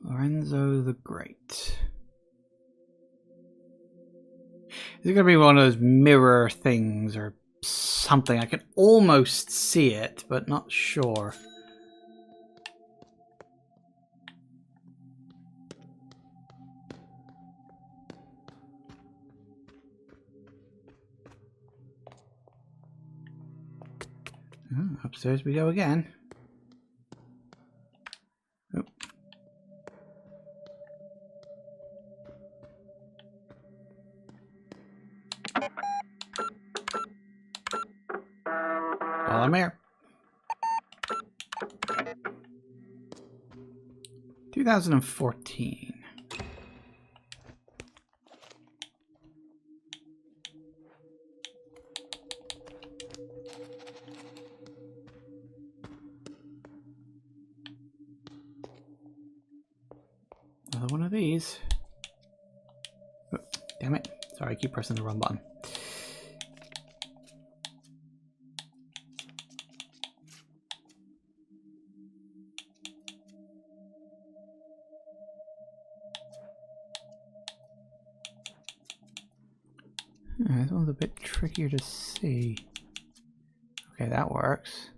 Lorenzo the Great. Is it going to be one of those mirror things or something? I can almost see it, but not sure. Oh, upstairs we go again. Oh. While I'm here. 2014. Another one of these. Oh, damn it. Sorry, I keep pressing the wrong button. This one's a bit trickier to see. Okay, that works.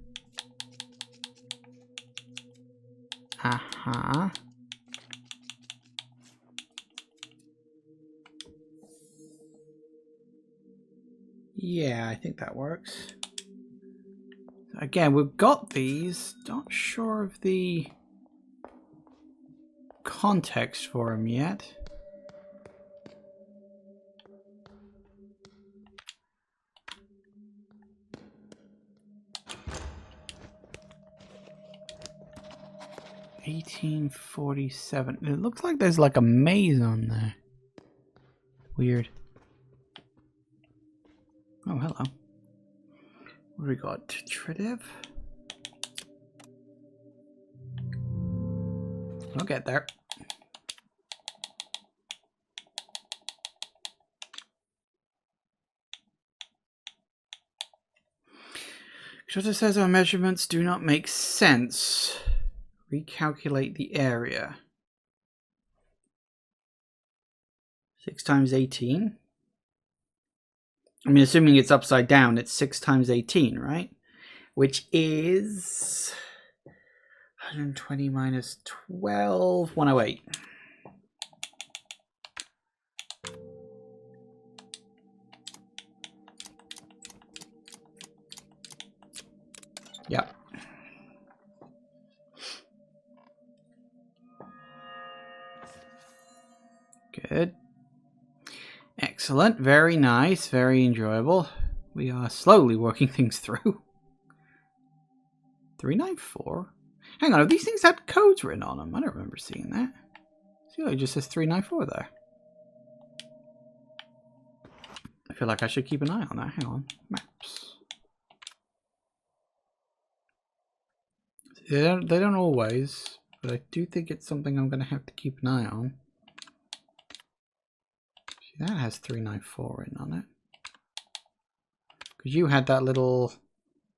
Aha. Yeah, I think that works. Again, we've got these. Not sure of the context for him yet. $1847. It looks like there's like a maze on there. Weird. Oh, hello. What do we got? Tritive? I'll get there. Shota says our measurements do not make sense. Recalculate the area. 6 times 18. I mean, assuming it's upside down, it's 6 times 18, right? Which is 120 minus 12, 108. Yep. Good. Excellent. Very nice. Very enjoyable. We are slowly working things through. 394? Hang on, have these things had codes written on them? I don't remember seeing that. See, it just says 394 there. I feel like I should keep an eye on that. Hang on. Maps. They don't always, but I do think it's something I'm going to have to keep an eye on. See, that has 394 written on it. Because you had that little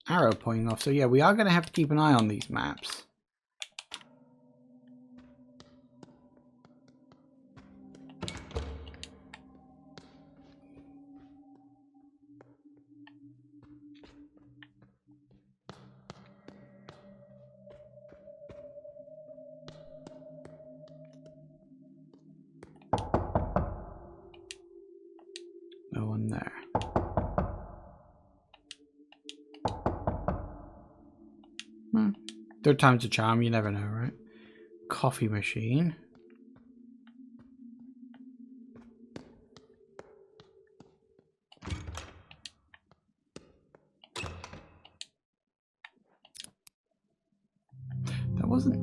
arrow pointing off. So yeah, we are going to have to keep an eye on these maps. No one there. Third time's a charm, you never know, right? Coffee machine. That wasn't...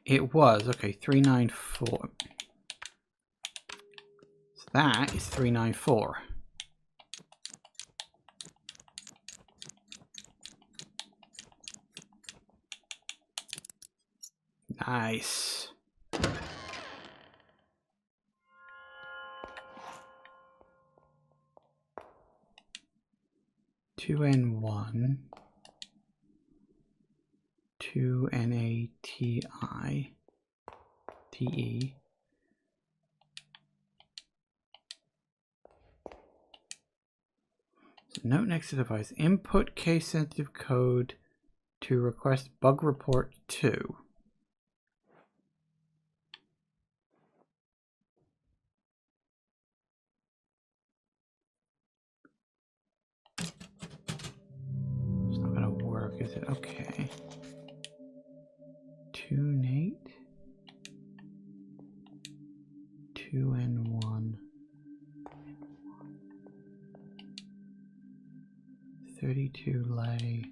It was. Okay, 394. So that is 394. Nice. Two N1. 2 NATI TE. So note next to device. Input case sensitive code to request bug report 2. It's not gonna work, is it? Okay. 2 Nate. 2 N1. 32 lay.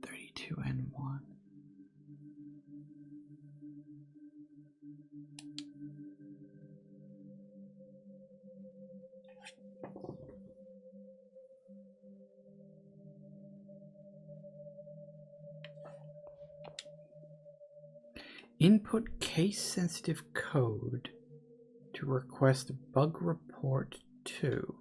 32 N1. Input case sensitive code to request bug report 2.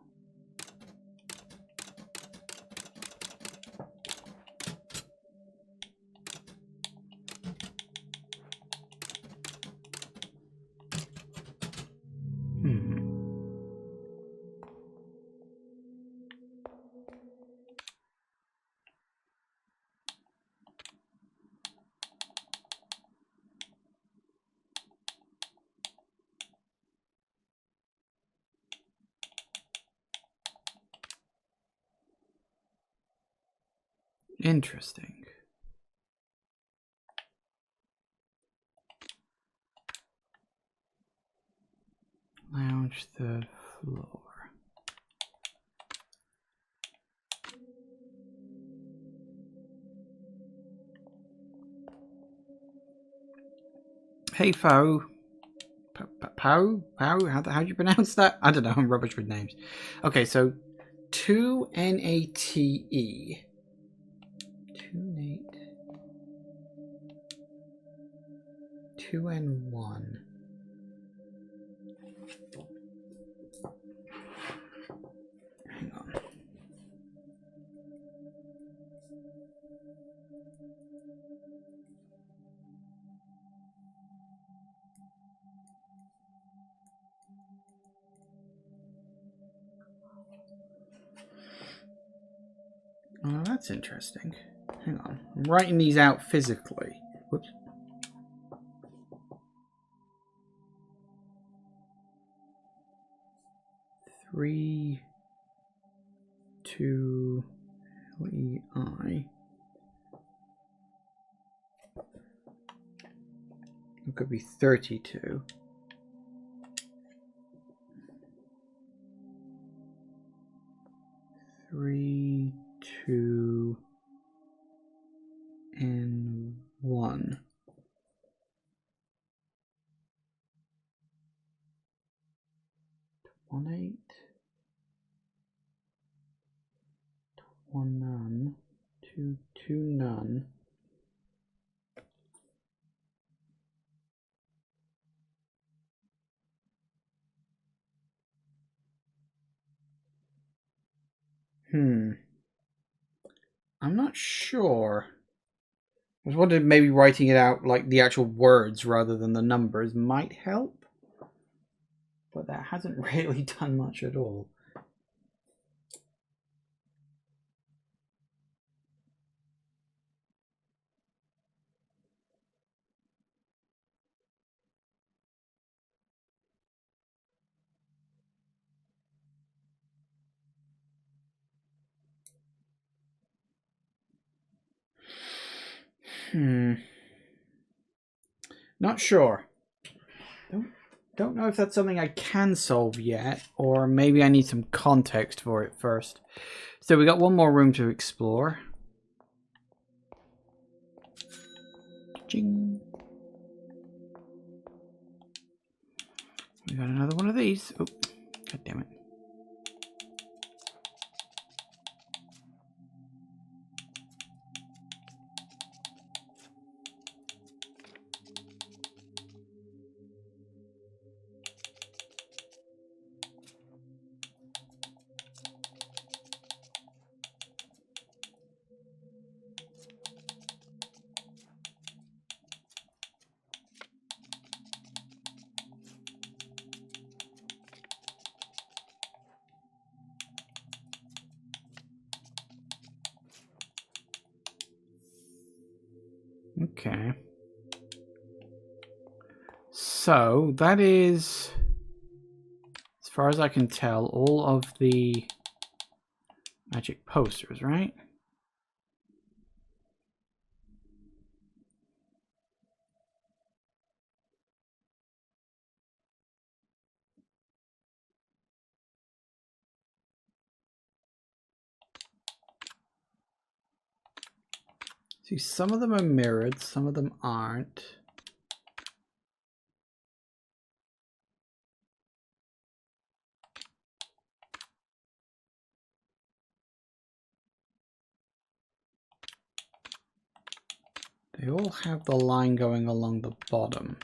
Interesting. Lounge third floor. Hey, Fo. Pow? Pow? How do you pronounce that? I don't know. I'm rubbish with names. Okay, so 2 NATE. 2 Nate. 2 N1. Hang on. Oh, that's interesting. Hang on. I'm writing these out physically. Whoops. Three, 2, LEI. It could be 32. Three, 2, and 1. 1 8. 1 none. 2 2 none. I'm not sure. I was wondering maybe writing it out like the actual words rather than the numbers might help. But that hasn't really done much at all. Not sure. Don't know if that's something I can solve yet, or maybe I need some context for it first. So we got one more room to explore. Ching. We got another one of these. Oh, god damn it. Okay. So that is, as far as I can tell, all of the magic posters, right? See, some of them are mirrored, some of them aren't. They all have the line going along the bottom.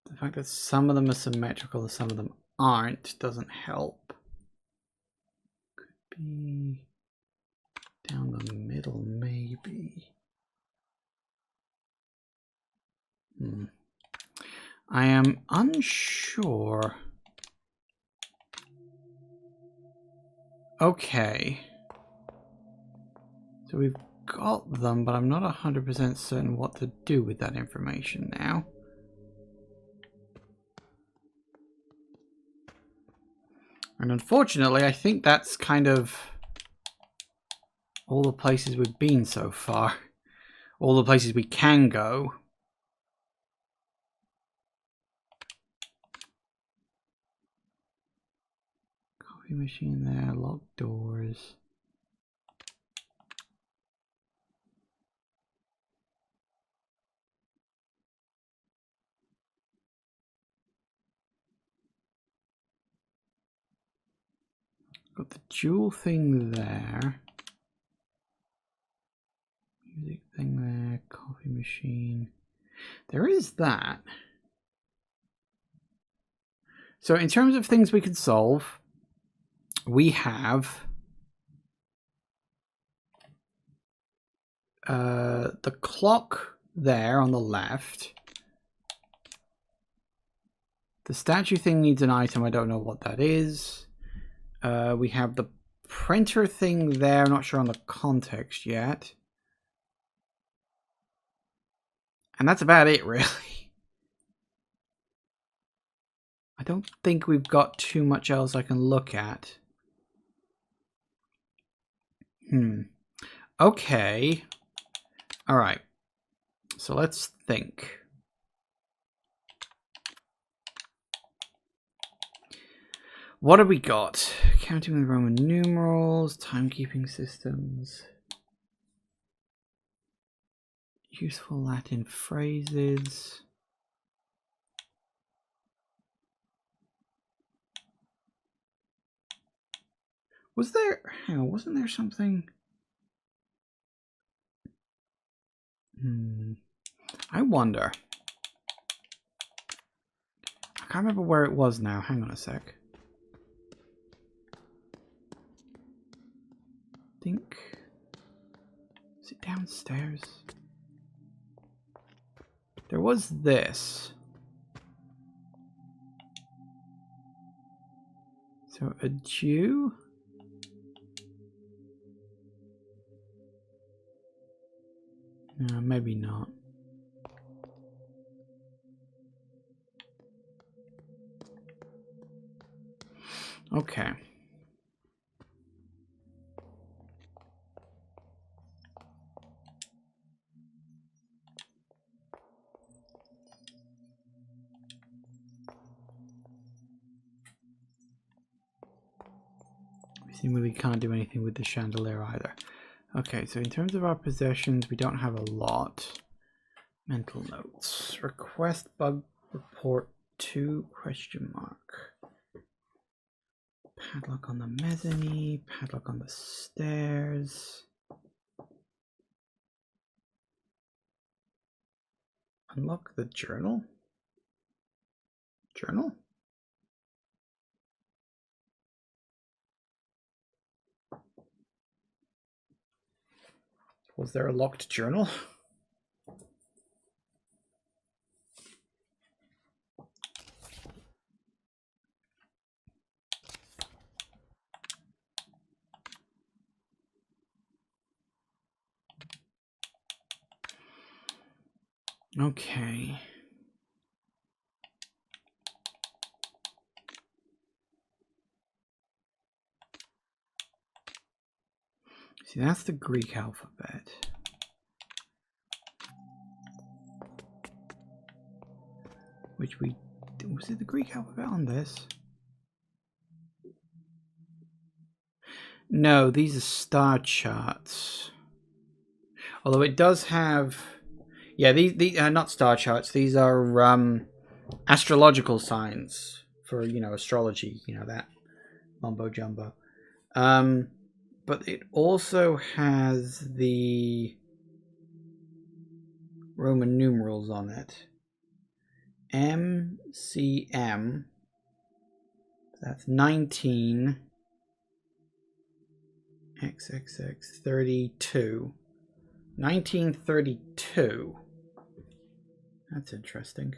The fact that some of them are symmetrical and some of them aren't doesn't help. Could be down the middle, maybe. I am unsure. Okay. So we've got them, but I'm not 100% certain what to do with that information now. And unfortunately, I think that's kind of all the places we've been so far. All the places we can go. Coffee machine there, locked doors. Got the jewel thing there. Music thing there, coffee machine. There is that. So in terms of things we could solve, we have the clock there on the left. The statue thing needs an item. I don't know what that is. We have the printer thing there. I'm not sure on the context yet. And that's about it, really. I don't think we've got too much else I can look at. Okay. All right. So let's think. What have we got? Counting with Roman numerals, timekeeping systems, useful Latin phrases. Was there, hang on, wasn't there something? I wonder. I can't remember where it was now. Hang on a sec. Think. Is it downstairs? There was this. So a Jew. No, maybe not. Okay. We seem we can't do anything with the chandelier either. Okay, so in terms of our possessions, we don't have a lot. Mental notes. Request bug report 2 ? Padlock on the mezzanine, padlock on the stairs. Unlock the journal? Journal? Was there a locked journal? Okay. See, that's the Greek alphabet. Which we... Was it the Greek alphabet on this? No, these are star charts. Although it does have... Yeah, these are not star charts. These are astrological signs for, you know, astrology. You know, that mumbo jumbo. But it also has the Roman numerals on it. MCM. That's 19. XXX 32. 1932. That's interesting.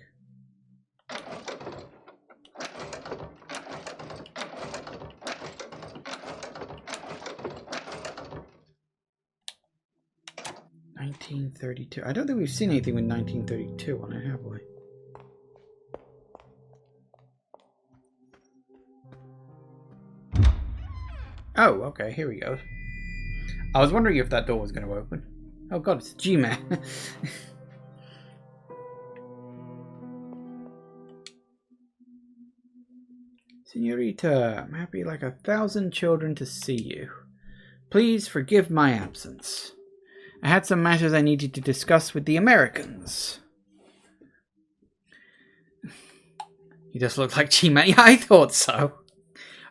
1932. I don't think we've seen anything with 1932 on it, have we? Oh, okay, here we go. I was wondering if that door was going to open. Oh god, it's G-Man. Senorita, I'm happy like 1,000 children to see you. Please forgive my absence. I had some matters I needed to discuss with the Americans. He does look like G-Man. Yeah, I thought so.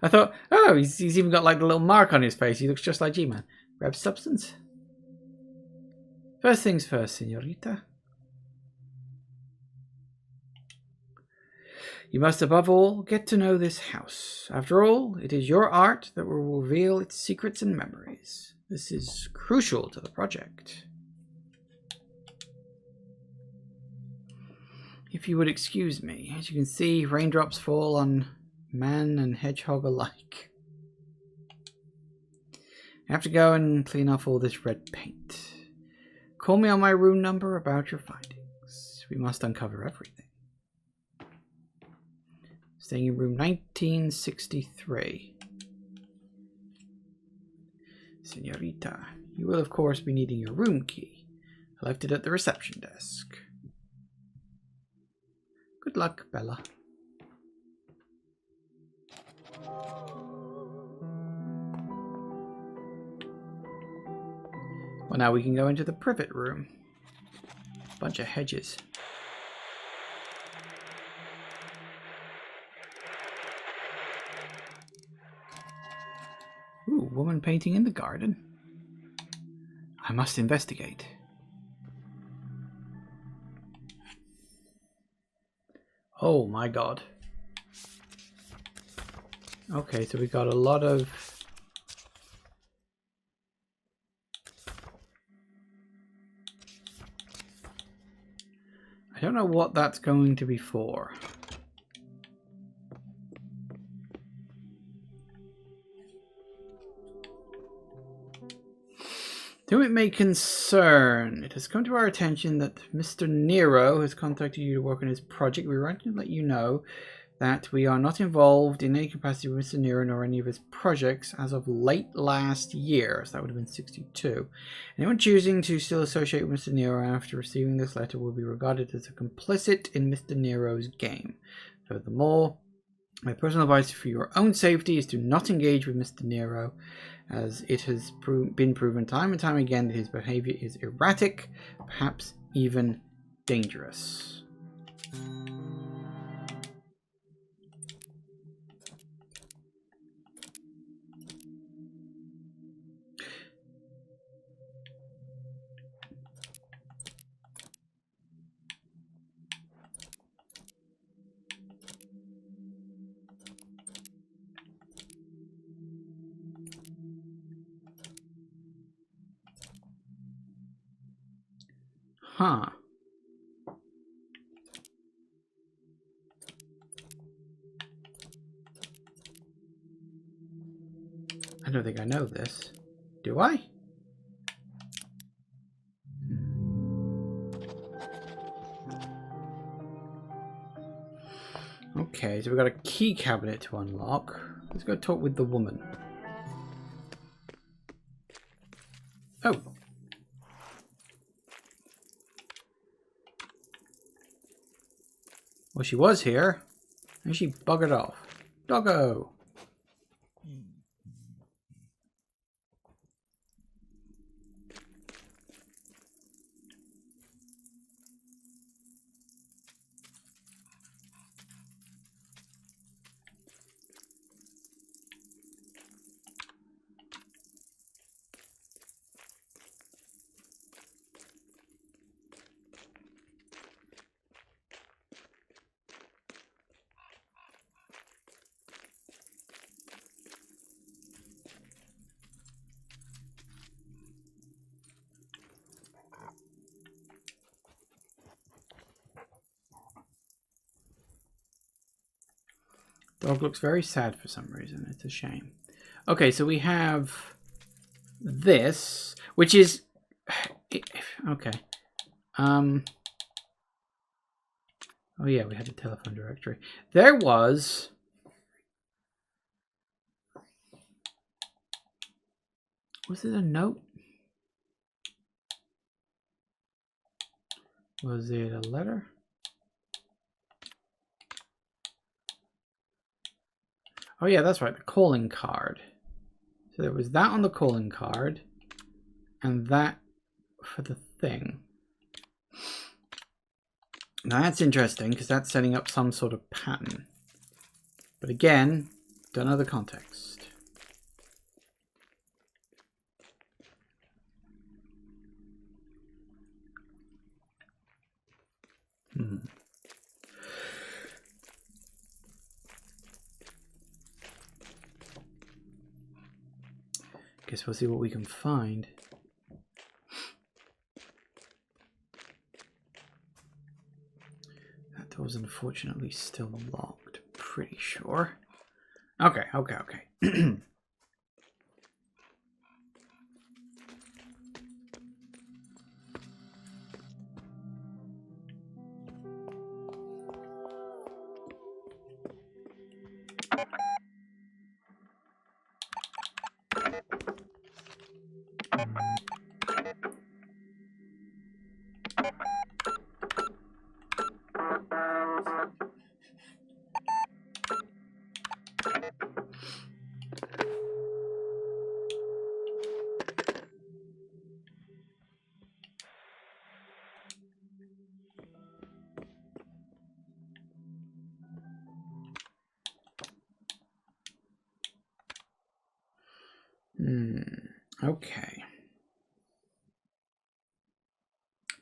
I thought, oh, he's even got like the little mark on his face. He looks just like G-Man. Grab substance. First things first, senorita. You must above all get to know this house. After all, it is your art that will reveal its secrets and memories. This is crucial to the project. If you would excuse me, as you can see, raindrops fall on man and hedgehog alike. I have to go and clean off all this red paint. Call me on my room number about your findings. We must uncover everything. Staying in room 1963. Senorita, you will of course be needing your room key. I left it at the reception desk. Good luck, Bella. Well, now we can go into the privet room. Bunch of hedges. Ooh, woman painting in the garden. I must investigate. Oh my god. Okay, so we got a lot of... I don't know what that's going to be for. Though it may concern, it has come to our attention that Mr. Nero has contacted you to work on his project. We want to let you know that we are not involved in any capacity with Mr. Nero nor any of his projects as of late last year. So that would have been 62. Anyone choosing to still associate with Mr. Nero after receiving this letter will be regarded as a complicit in Mr. Nero's game. Furthermore, my personal advice for your own safety is to not engage with Mr. Nero, as it has been proven time and time again that his behavior is erratic, perhaps even dangerous. Huh. I don't think I know this. Do I? Okay, so we've got a key cabinet to unlock. Let's go talk with the woman. Oh. Well, she was here, and she buggered off. Doggo! Dog looks very sad for some reason. It's a shame. Okay, so we have this, which is Okay. Oh yeah, we had a telephone directory. There was... Was it a note? Was it a letter? Oh yeah, that's right, the calling card. So there was that on the calling card, and that for the thing. Now that's interesting, because that's setting up some sort of pattern. But again, don't know the context. Guess we'll see what we can find. That door's unfortunately still locked, pretty sure. Okay. Okay.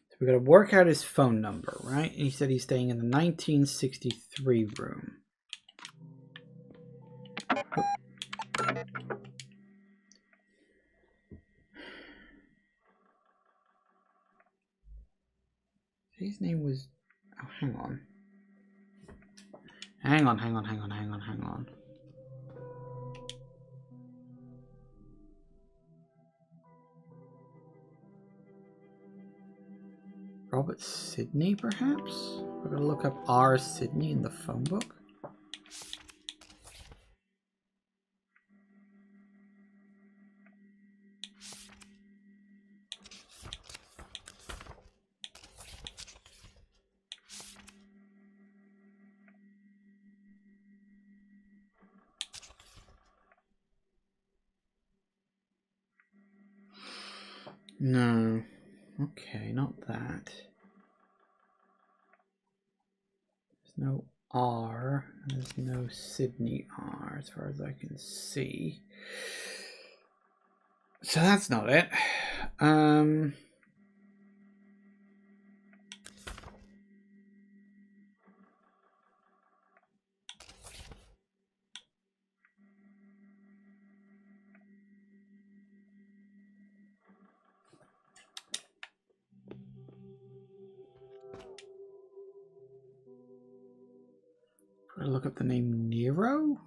So we got to work out his phone number, right? And he said he's staying in the 1963 room. His name was... Oh, hang on. Hang on. Robert Sidney, perhaps? We're going to look up R. Sidney in the phone book. No. Okay, not that. There's no R. There's no Sydney R as far as I can see. So that's not it. Look up the name Nero.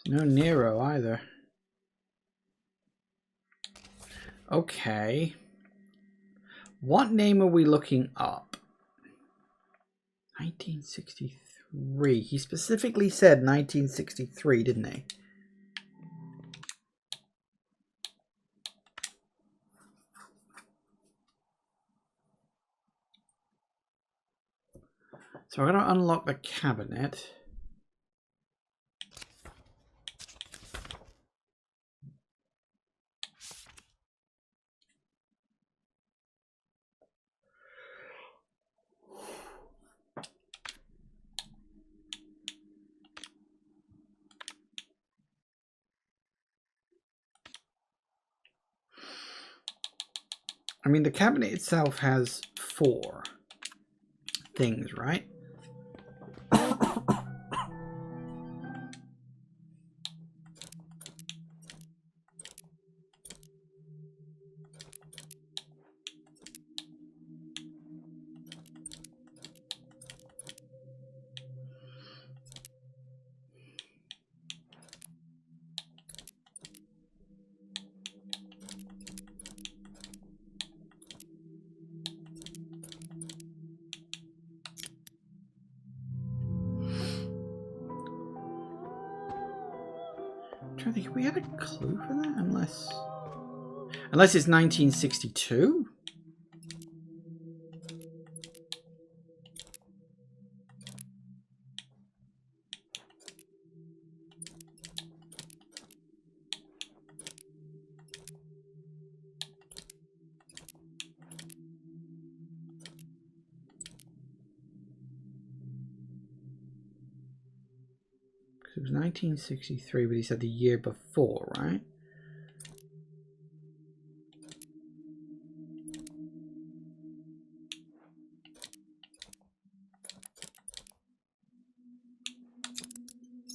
There's no Nero either. Okay. What name are we looking up? 1963. He specifically said 1963, didn't he? So I'm going to unlock the cabinet. I mean, the cabinet itself has 4 things, right? trying to think, we had a clue for that? Unless it's 1962? It was 1963, but he said the year before, right?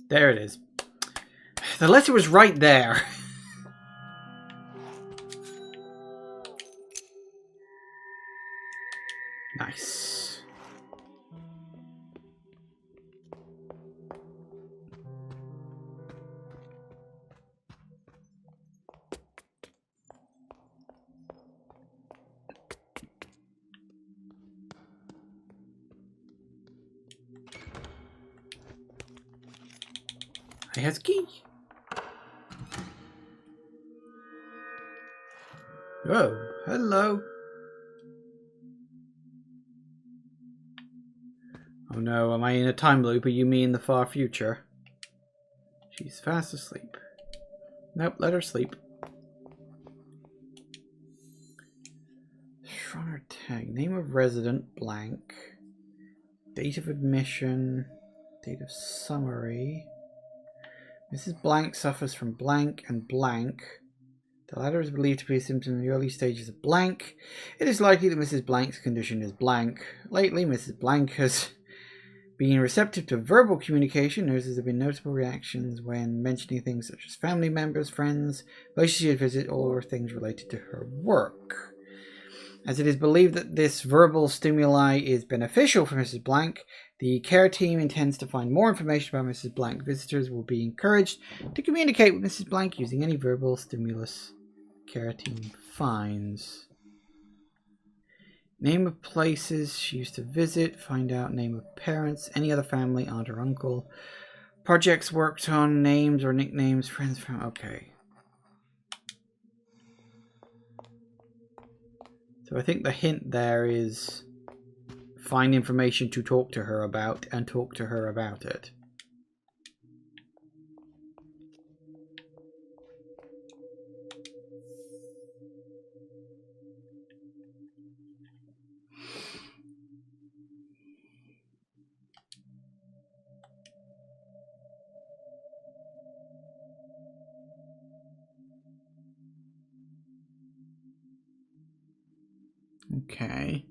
There it is. The letter was right there. Nice. I has key. Oh, hello. Oh no, am I in a time loop? Are you me in the far future? She's fast asleep. Nope, let her sleep. Schroner tag. Name of resident, blank. Date of admission. Date of summary. Mrs. Blank suffers from blank and blank. The latter is believed to be a symptom in the early stages of blank. It is likely that Mrs. Blank's condition is blank. Lately, Mrs. Blank has been receptive to verbal communication. Nurses have been notable reactions when mentioning things such as family members, friends, places she had visited, or things related to her work. As it is believed that this verbal stimuli is beneficial for Mrs. Blank, the care team intends to find more information about Mrs. Blank. Visitors will be encouraged to communicate with Mrs. Blank using any verbal stimulus care team finds. Name of places she used to visit. Find out name of parents, any other family, aunt or uncle. Projects worked on, names or nicknames, friends from... Okay. So I think the hint there is find information to talk to her about and talk to her about it. Okay.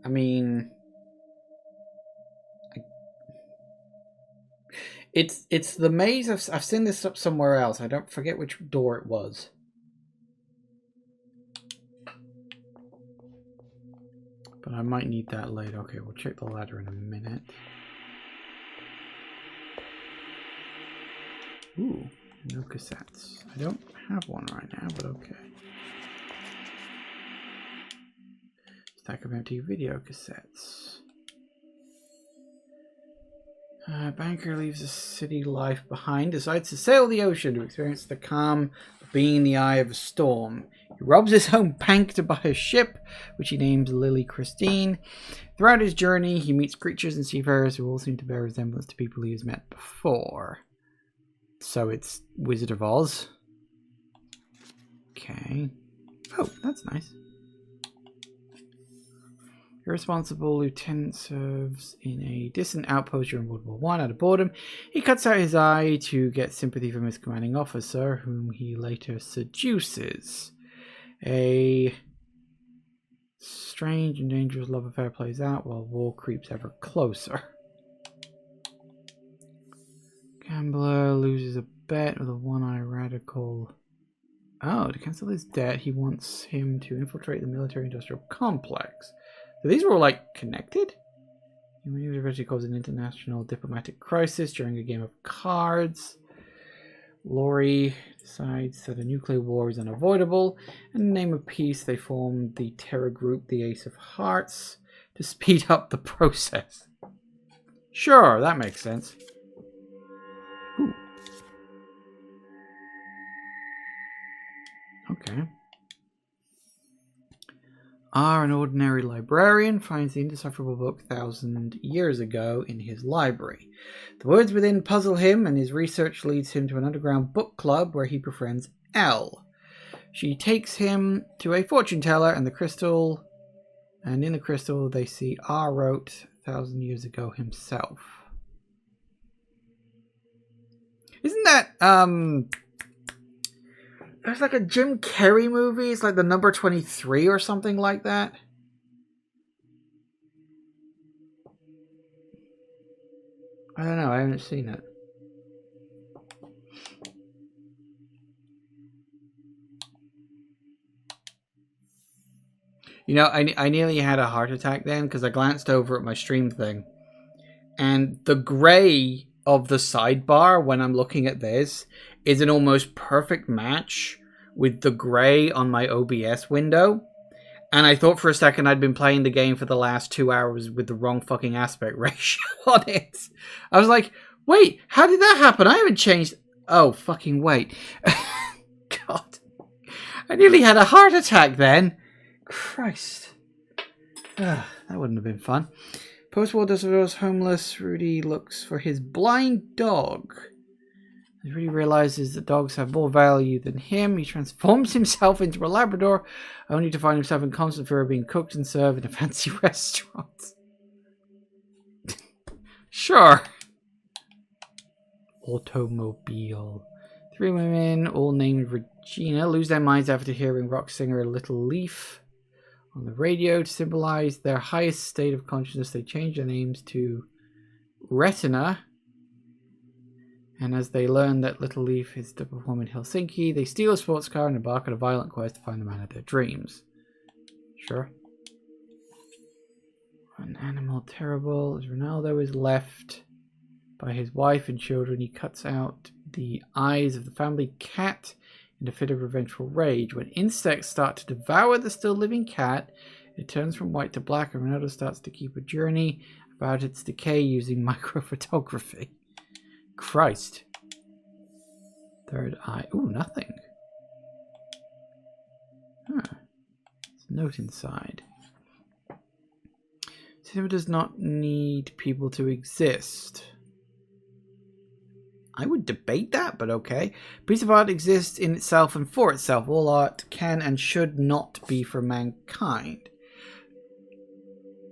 I mean... It's the maze. I've seen this up somewhere else. I don't forget which door it was. But I might need that later. Okay, we'll check the ladder in a minute. Ooh, no cassettes. I don't have one right now, but okay. Stack of empty video cassettes. Banker leaves the city life behind, decides to sail the ocean to experience the calm of being in the eye of a storm. He robs his own bank to buy a ship, which he names Lily Christine. Throughout his journey, he meets creatures and seafarers who all seem to bear resemblance to people he has met before. So it's Wizard of Oz. Okay. Oh, that's nice. Irresponsible lieutenant serves in a distant outpost during World War I out of boredom. He cuts out his eye to get sympathy from his commanding officer, whom he later seduces. A strange and dangerous love affair plays out while war creeps ever closer. Gambler loses a bet with a one-eye radical. Oh, to cancel his debt, he wants him to infiltrate the military-industrial complex. So these were all, like, connected? He eventually caused an international diplomatic crisis during a game of cards. Lorelei decides that a nuclear war is unavoidable, and in the name of peace, they formed the terror group, the Ace of Hearts, to speed up the process. Sure, that makes sense. Ooh. Okay. An ordinary librarian finds the indecipherable book 1,000 years ago in his library. The words within puzzle him, and his research leads him to an underground book club where he befriends Elle. She takes him to a fortune teller and the crystal, and in the crystal they see R wrote 1,000 years ago himself. Isn't that, there's like a Jim Carrey movie, it's like The Number 23 or something like that? I don't know, I haven't seen it. You know, I nearly had a heart attack then because I glanced over at my stream thing. And the grey of the sidebar when I'm looking at this is an almost perfect match with the grey on my OBS window. And I thought for a second I'd been playing the game for the last 2 hours with the wrong fucking aspect ratio on it. I was like, wait, how did that happen? I haven't changed. Oh, fucking wait. God. I nearly had a heart attack then. Christ. That wouldn't have been fun. Post-war disability homeless, Rudy looks for his blind dog. As Rudy realizes that dogs have more value than him, he transforms himself into a Labrador, only to find himself in constant fear of being cooked and served in a fancy restaurant. Sure. Automobile. 3 women, all named Regina, lose their minds after hearing rock singer Little Leaf on the radio. To symbolize their highest state of consciousness, they change their names to Retina. And as they learn that Little Leaf is to perform in Helsinki, they steal a sports car and embark on a violent quest to find the man of their dreams. Sure. An animal terrible. As Ronaldo is left by his wife and children, he cuts out the eyes of the family cat in a fit of revengeful rage. When insects start to devour the still living cat, it turns from white to black, and Ronaldo starts to keep a journey about its decay using microphotography. Christ. Third eye. Ooh, nothing. Huh. There's a note inside. Cinema does not need people to exist. I would debate that, but okay. A piece of art exists in itself and for itself. All art can and should not be for mankind.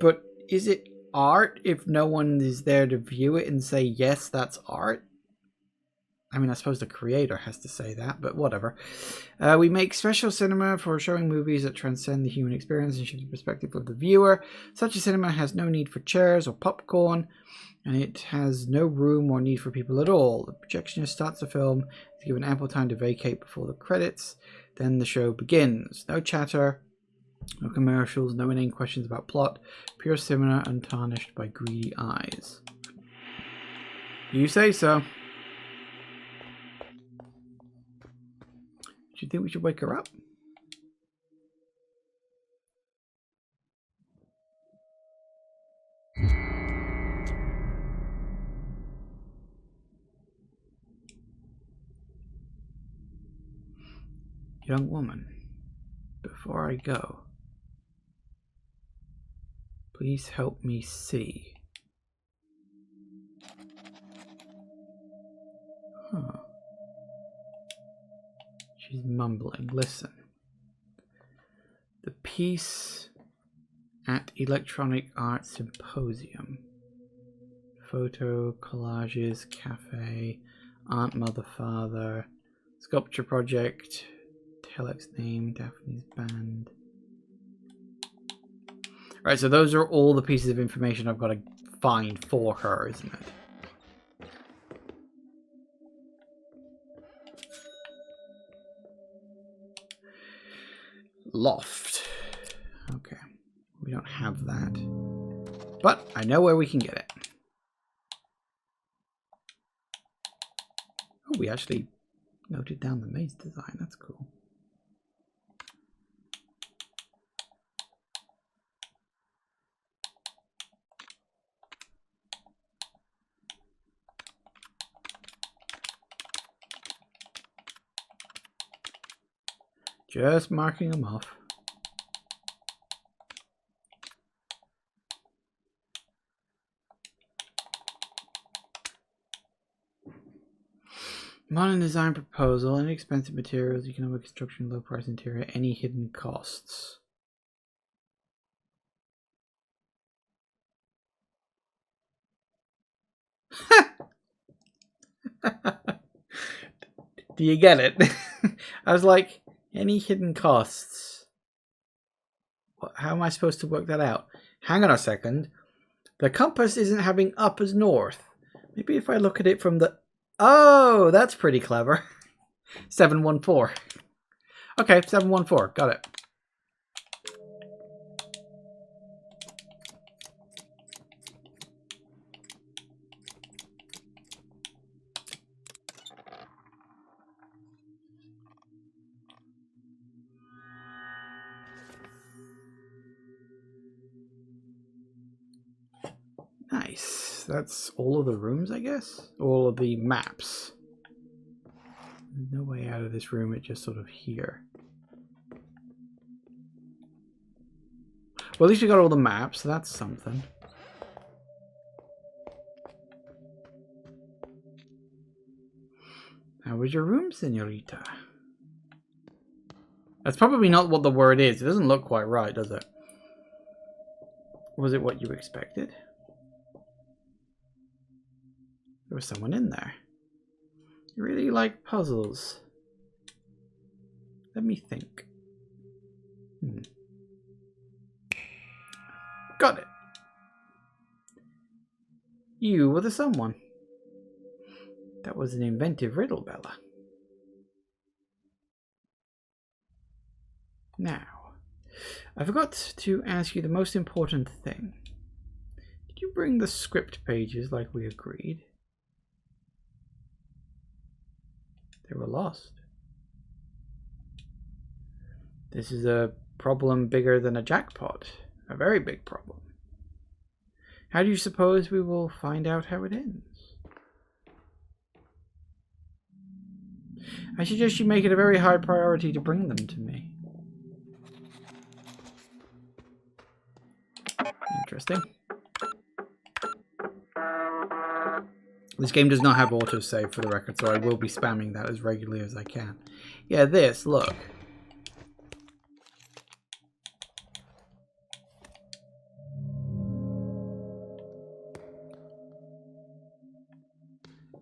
But is it art if no one is there to view it and say, yes, that's art? I mean, I suppose the creator has to say that, but whatever. We make special cinema for showing movies that transcend the human experience and shift the perspective of the viewer. Such a cinema has no need for chairs or popcorn, and it has no room or need for people at all. The projectionist starts the film, is given ample time to vacate before the credits, then the show begins. No chatter, no commercials, no inane questions about plot, pure cinema untarnished by greedy eyes. You say so. Do you think we should wake her up? Young woman, before I go, please help me see. Huh. She's mumbling. Listen. The piece at Electronic Art Symposium. Photo, collages, cafe, aunt, mother, father, sculpture project, telex name, Daphne's band. Right, so those are all the pieces of information I've got to find for her, isn't it? Loft. Okay. We don't have that. But I know where we can get it. Oh, we actually noted down the maze design. That's cool. Just marking them off. Modern design proposal, inexpensive materials, economic construction, low price interior, any hidden costs. Do you get it? I was like, any hidden costs? How am I supposed to work that out? Hang on a second. The compass isn't having up as north. Maybe if I look at it from the... Oh, that's pretty clever. 714. Okay, 714. Got it. Nice. That's all of the rooms, I guess? All of the maps. There's no way out of this room, it's just sort of here. Well, at least we got all the maps, so that's something. How was your room, senorita? That's probably not what the word is. It doesn't look quite right, does it? Was it what you expected? There was someone in there. You really like puzzles. Let me think. Got it. You were the someone. That was an inventive riddle, Bella. Now, I forgot to ask you the most important thing. Did you bring the script pages like we agreed? They were lost. This is a problem bigger than a jackpot. A very big problem. How do you suppose we will find out how it ends? I suggest you make it a very high priority to bring them to me. Interesting. This game does not have autosave for the record, so I will be spamming that as regularly as I can. Yeah, this, look.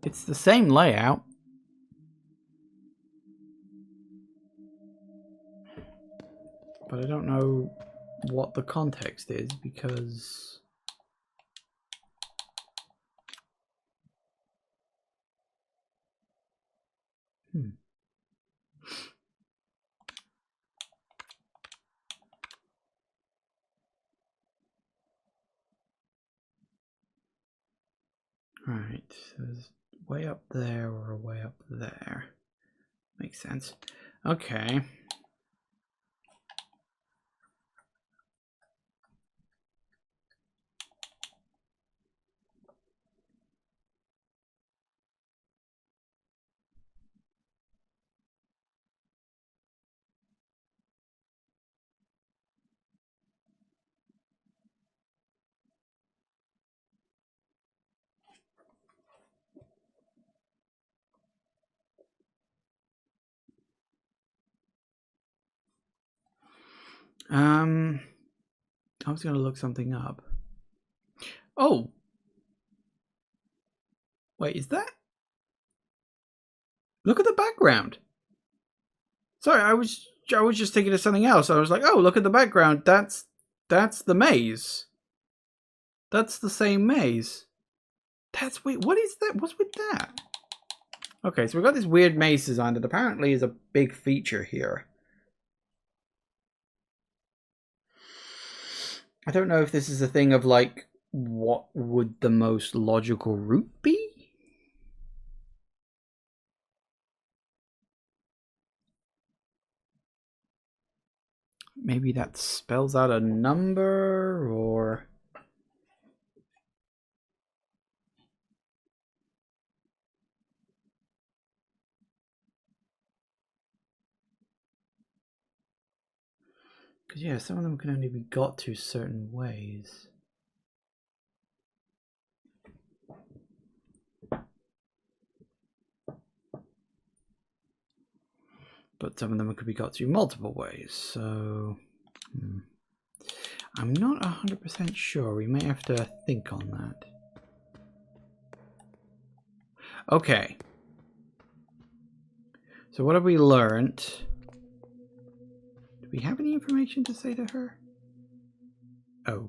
It's the same layout. But I don't know what the context is because... Right, so there's way up there or way up there. Makes sense. Okay. I was going to look something up. Oh! Wait, is that? Look at the background. Sorry, I was just thinking of something else. I was like, oh, look at the background. That's the maze. That's the same maze. Wait, what is that? What's with that? Okay, so we've got this weird maze design that apparently is a big feature here. I don't know if this is a thing of like, what would the most logical route be? Maybe that spells out a number, or... Because, yeah, some of them can only be got to certain ways. But some of them could be got to multiple ways, so... I'm not 100% sure. We may have to think on that. Okay. So what have we learned? Do we have any information to say to her? Oh,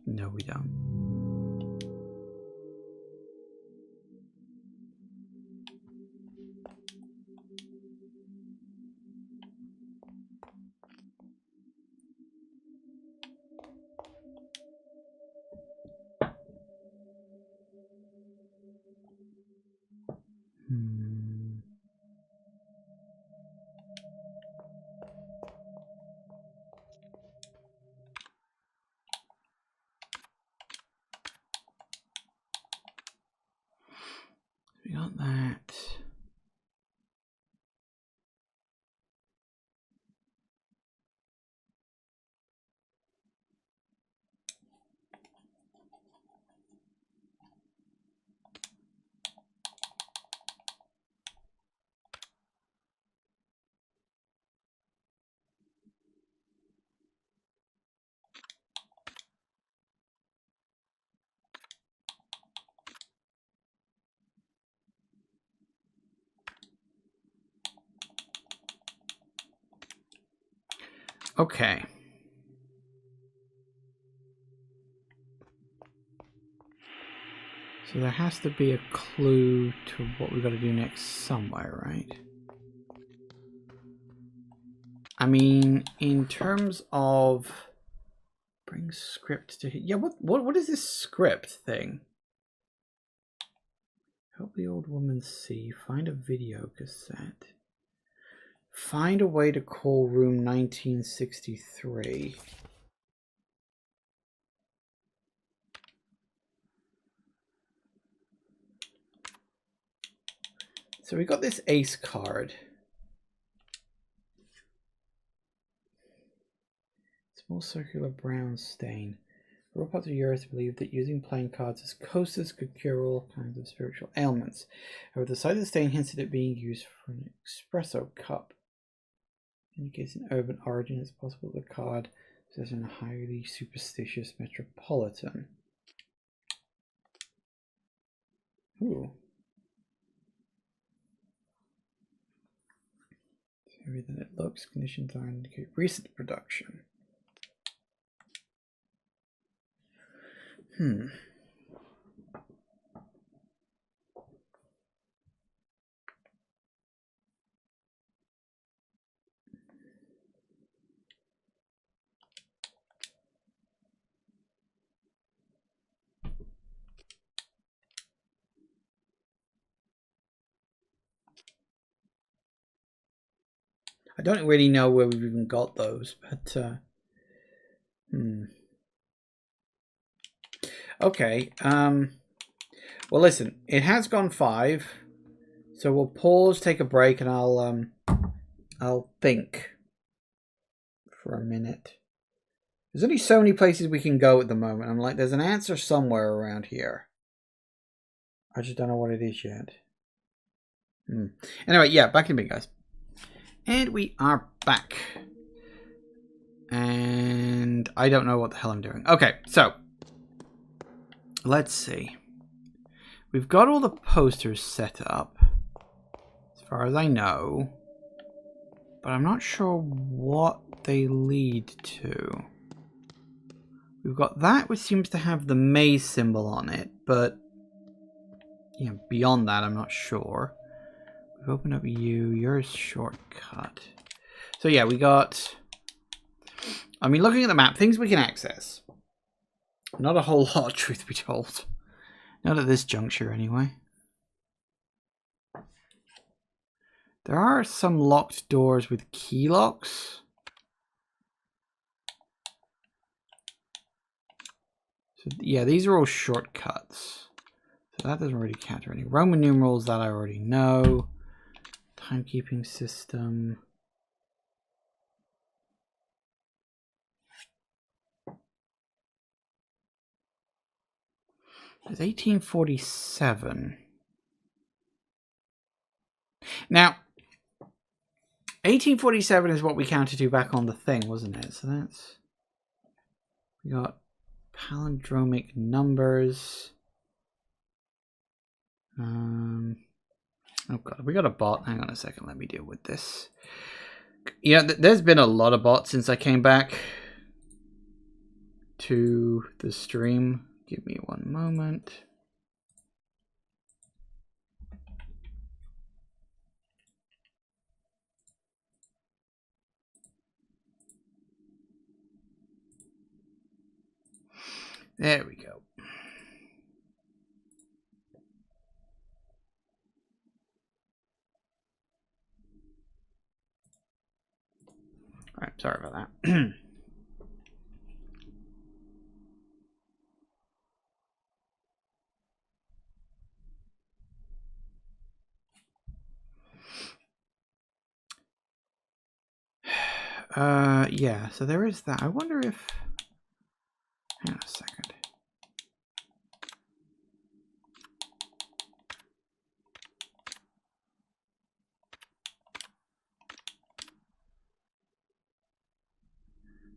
no we don't. We got that. Okay. So there has to be a clue to what we've got to do next somewhere, right? I mean, in terms of bring script to yeah, what is this script thing? Help the old woman see. Find a video cassette. Find a way to call room 1963. So we got this ace card. Small circular brown stain. Robots of Europe believed that using playing cards as coasters could cure all kinds of spiritual ailments. However, the size of the stain hints at it being used for an espresso cup. Indicates an urban origin. It's possible the card is in a highly superstitious metropolitan. Ooh. Heavier than it looks. Conditions are indicate recent production. I don't really know where we've even got those, but okay. Well, listen, it has gone 5, so we'll pause, take a break, and I'll think for a minute. There's only so many places we can go at the moment. I'm like, there's an answer somewhere around here. I just don't know what it is yet. Anyway, yeah, back in a bit, guys. And we are back. And I don't know what the hell I'm doing. Okay, so let's see. We've got all the posters set up, as far as I know. But I'm not sure what they lead to. We've got that, which seems to have the maze symbol on it, but you know, beyond that, I'm not sure. We've opened up yours shortcut. So yeah, we got... I mean, looking at the map, things we can access. Not a whole lot, truth be told. Not at this juncture, anyway. There are some locked doors with key locks. So yeah, these are all shortcuts. So that doesn't really counter any. Roman numerals, that I already know. Timekeeping system. It's 1847. Now, 1847 is what we counted to back on the thing, wasn't it? So that's... We got palindromic numbers. Oh god, we got a bot. Hang on a second, let me deal with this. Yeah, there's been a lot of bots since I came back to the stream. Give me one moment. There we go. All right, sorry about that. Yeah, so there is that. I wonder if... Hang on a second.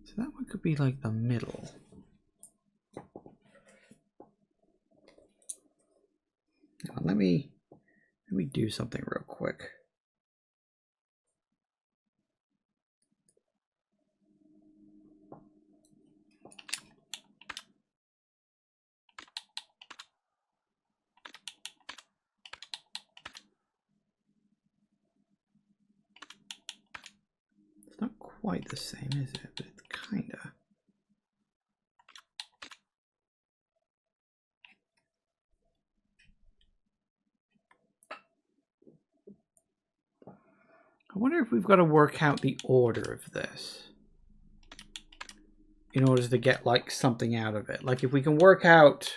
So that one could be like the middle. Now, let me do something real quick. It's not quite the same, is it? But it's kinda. I wonder if we've got to work out the order of this in order to get like something out of it. Like if we can work out...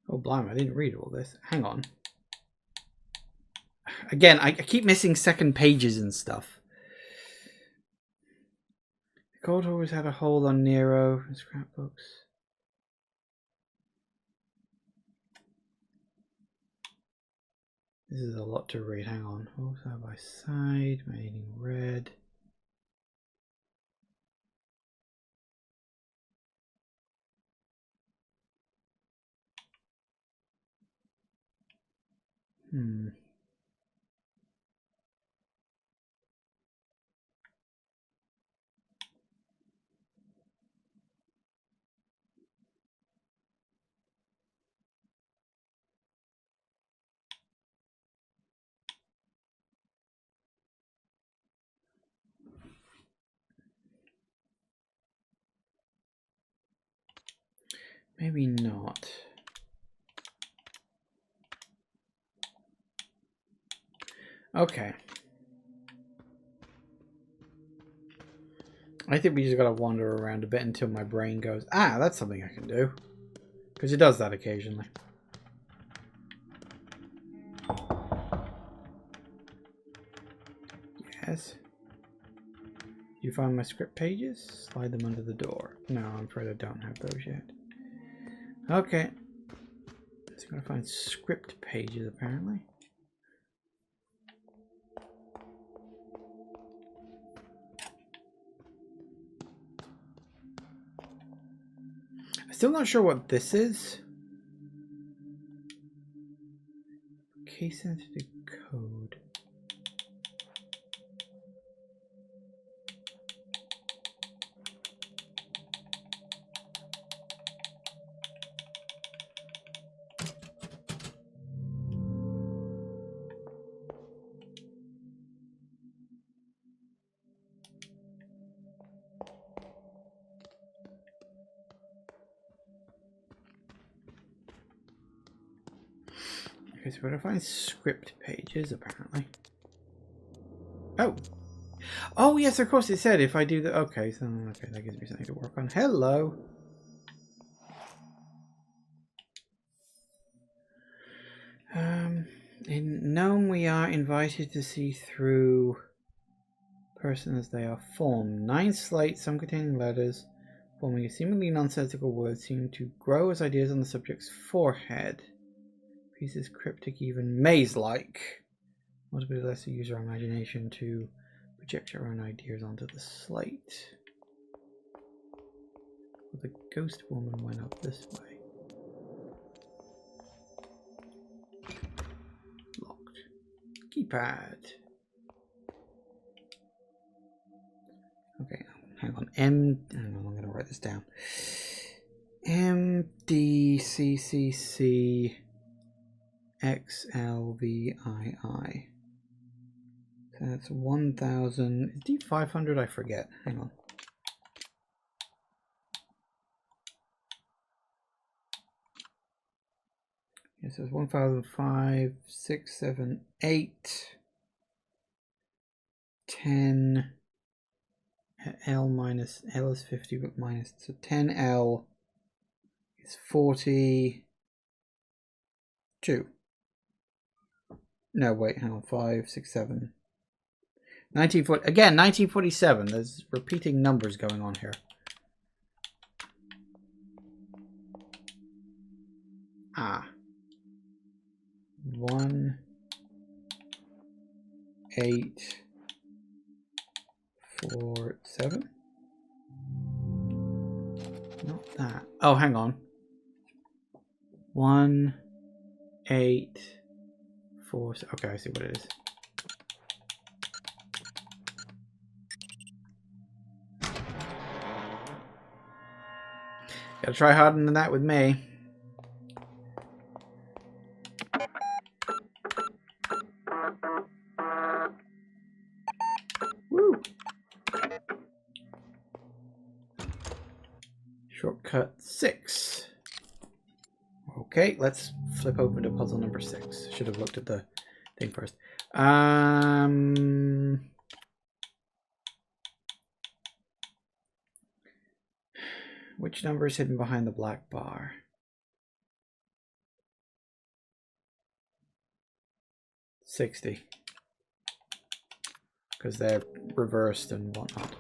Oh, blimey, I didn't read all this. Hang on. Again, I keep missing second pages and stuff. The cult always had a hold on Nero and scrapbooks. This is a lot to read. Hang on. Oh, side by side, made in red. Maybe not. Okay. I think we just gotta wander around a bit until my brain goes, ah, that's something I can do. Because it does that occasionally. Yes. You find my script pages? Slide them under the door. No, I'm afraid I don't have those yet. Okay. So I'm gonna find script pages apparently. Still not sure what this is. Case sensitive code. Okay, so we're gonna find script pages apparently. Oh. Oh yes, of course it said if I do the okay, so okay, that gives me something to work on. Hello. In Gnome we are invited to see through person as they are formed. 9 slates, some containing letters, forming a seemingly nonsensical word, seem to grow as ideas on the subject's forehead. Pieces cryptic, even maze-like. Must be less to use our imagination to project your own ideas onto the slate. Well, the ghost woman went up this way. Locked. Keypad. Okay, hang on. Hang on, I'm gonna write this down. MDCCC XLVII. So that's 1000. Is D 500? I forget. Hang on. Yes, it's 1005, 6, 7, 8, 10. L minus L is 50, but minus, so 10L is 42. No, wait, hang on. 5, 6, 7. 1940 again. 1947. There's repeating numbers going on here. Ah. 1, 8, 4, 7. Not that. Oh, hang on. 1, 8, 4. Okay, I see what it is. Gotta try harder than that with me. Woo! Shortcut 6. Okay, let's flip open to puzzle number 6. Should have looked at the thing first. Which number is hidden behind the black bar? 60. Because they're reversed and whatnot.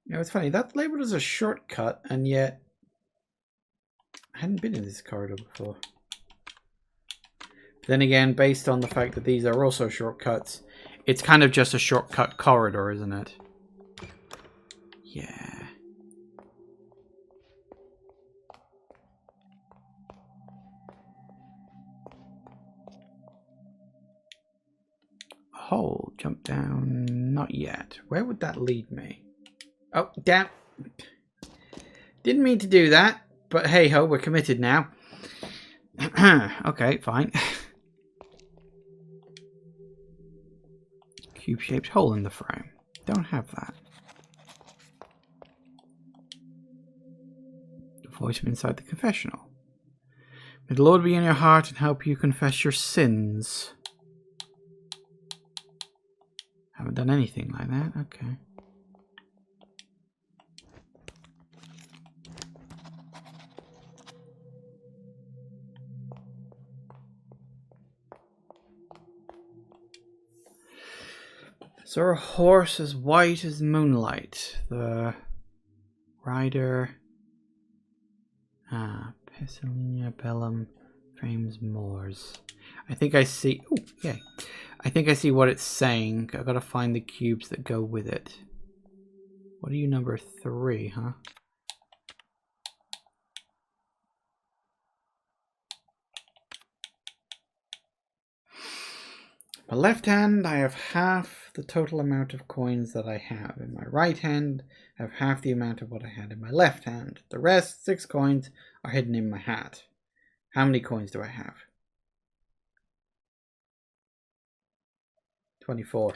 You know, it's funny, that's labeled as a shortcut, and yet I hadn't been in this corridor before. Then again, based on the fact that these are also shortcuts, it's kind of just a shortcut corridor, isn't it? Yeah. Hole, jump down, not yet. Where would that lead me? Oh, damn. Didn't mean to do that, but hey ho, we're committed now. Okay, fine. Cube-shaped hole in the frame. Don't have that. The voice from inside the confessional. May the Lord be in your heart and help you confess your sins. Haven't done anything like that. Okay. Saw a horse as white as moonlight. The rider. Pessilinia bellum frames moors. I think I see. Oh, yay. I think I see what it's saying. I gotta find the cubes that go with it. What are you, number 3, huh? My left hand, I have half the total amount of coins that I have. In my right hand, I have half the amount of what I had in my left hand. The rest, 6 coins, are hidden in my hat. How many coins do I have? 24.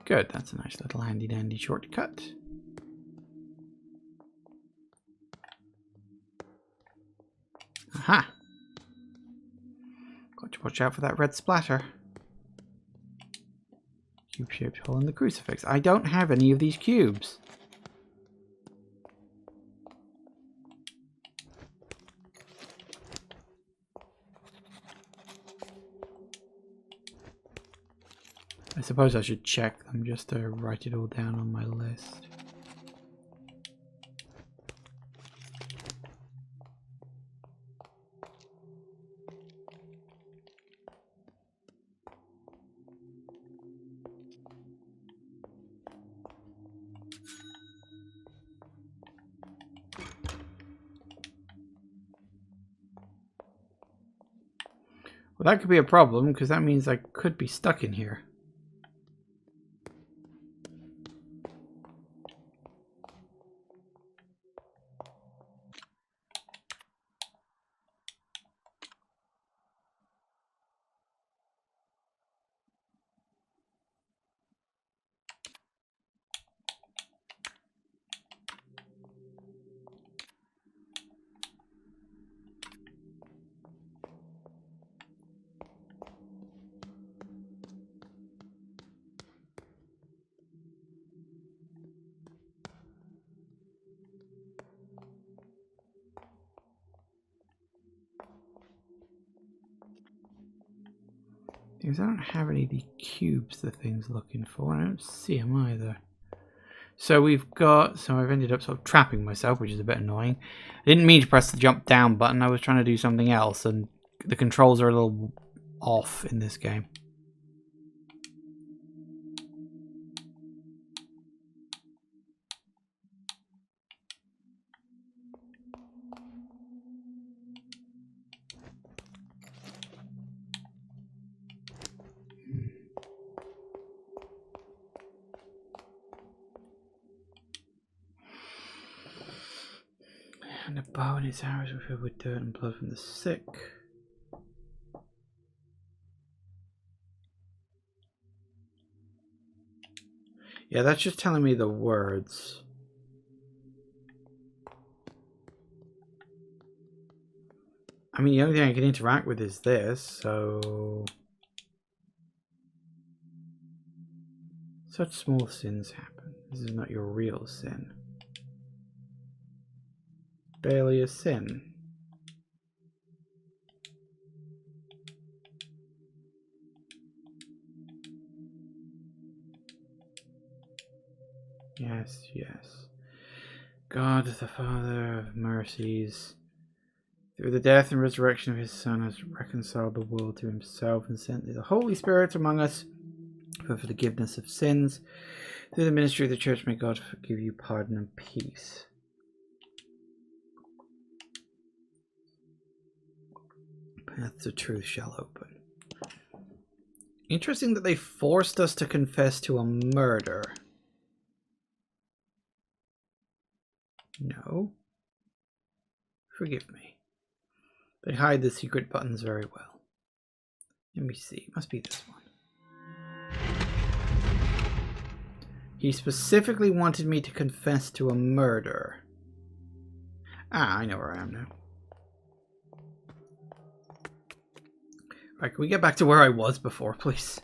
Good, that's a nice little handy dandy shortcut. Aha! Got to watch out for that red splatter. Cube-shaped hole in the crucifix. I don't have any of these cubes. I suppose I should check them just to write it all down on my list. Well, that could be a problem, because that means I could be stuck in here. Because I don't have any of the cubes the thing's looking for. I don't see them either. So we've got... So I've ended up sort of trapping myself, which is a bit annoying. I didn't mean to press the jump down button. I was trying to do something else, and the controls are a little off in this game. And a bow and its arrows were filled with dirt and blood from the sick. Yeah, that's just telling me the words. I mean, the only thing I can interact with is this, so... Such small sins happen. This is not your real sin. Barely a sin. Yes, yes. God, the Father of mercies, through the death and resurrection of his Son, has reconciled the world to himself and sent the Holy Spirit among us for forgiveness of sins. Through the ministry of the church, may God forgive you pardon and peace. Path to truth shall open. Interesting that they forced us to confess to a murder. No. Forgive me. They hide the secret buttons very well. Let me see. It must be this one. He specifically wanted me to confess to a murder. Ah, I know where I am now. Alright, can we get back to where I was before, please?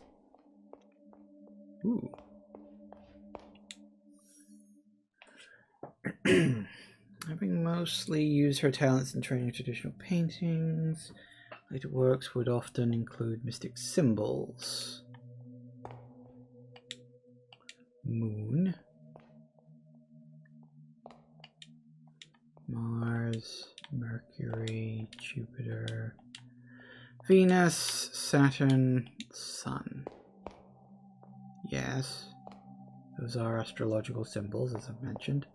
Ooh. Having mostly used her talents in training traditional paintings, later works would often include mystic symbols. Moon. Mars, Mercury, Jupiter. Venus, Saturn, Sun. Yes. Those are astrological symbols, as I've mentioned.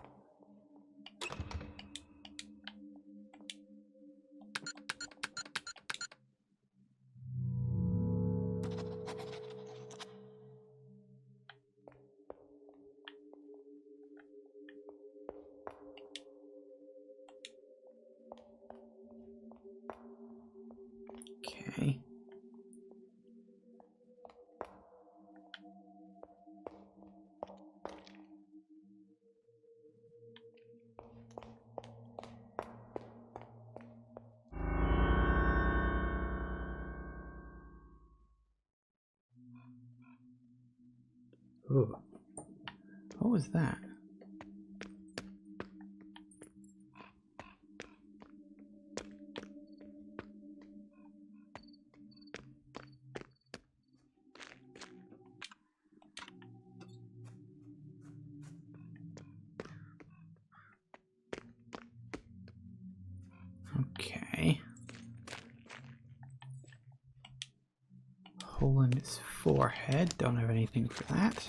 Okay. Ooh. What was that? Okay. Hole in his forehead. Don't have anything for that.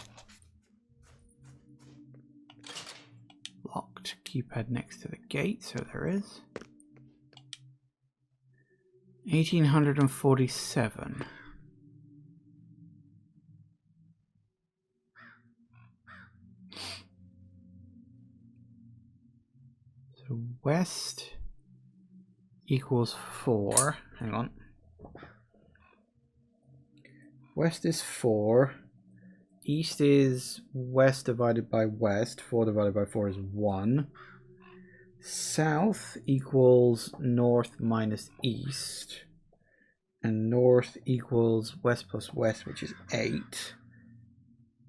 Locked keypad next to the gate, so there is. 1847. So west equals 4. Hang on. West is 4. East is west divided by west. 4 divided by 4 is 1. South equals north minus east. And north equals west plus west, which is 8.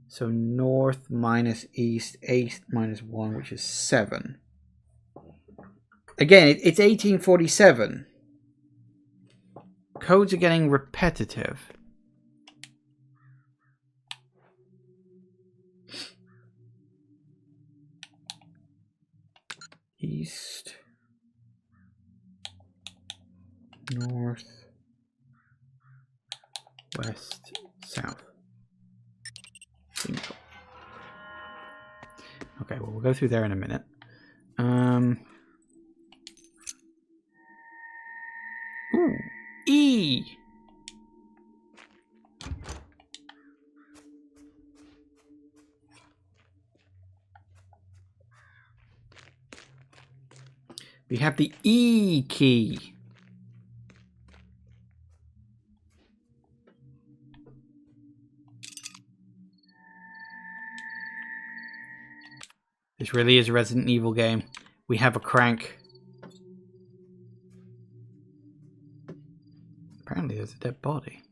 So north minus east, 8 minus 1, which is 7. Again, it's 1847. Codes are getting repetitive. East, north, west, south. Simple. Okay, well, we'll go through there in a minute. Ooh, E. We have the E key. This really is a Resident Evil game. We have a crank. Apparently there's a dead body.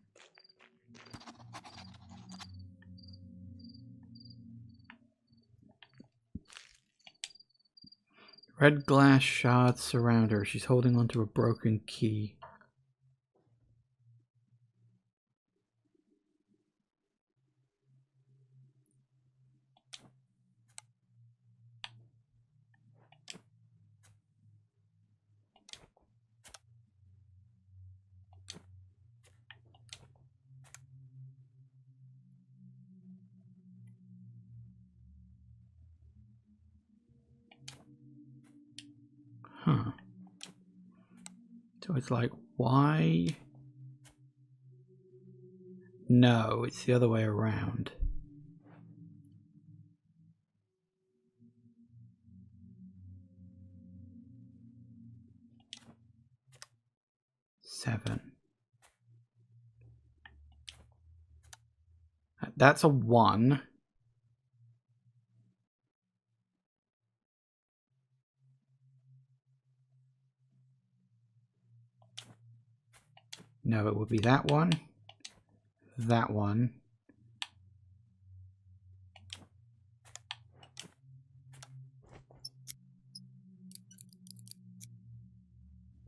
Red glass shards surround her. She's holding onto a broken key. Huh. So it's like, why? No, it's the other way around. Seven. That's a 1. No, it would be that one. That one.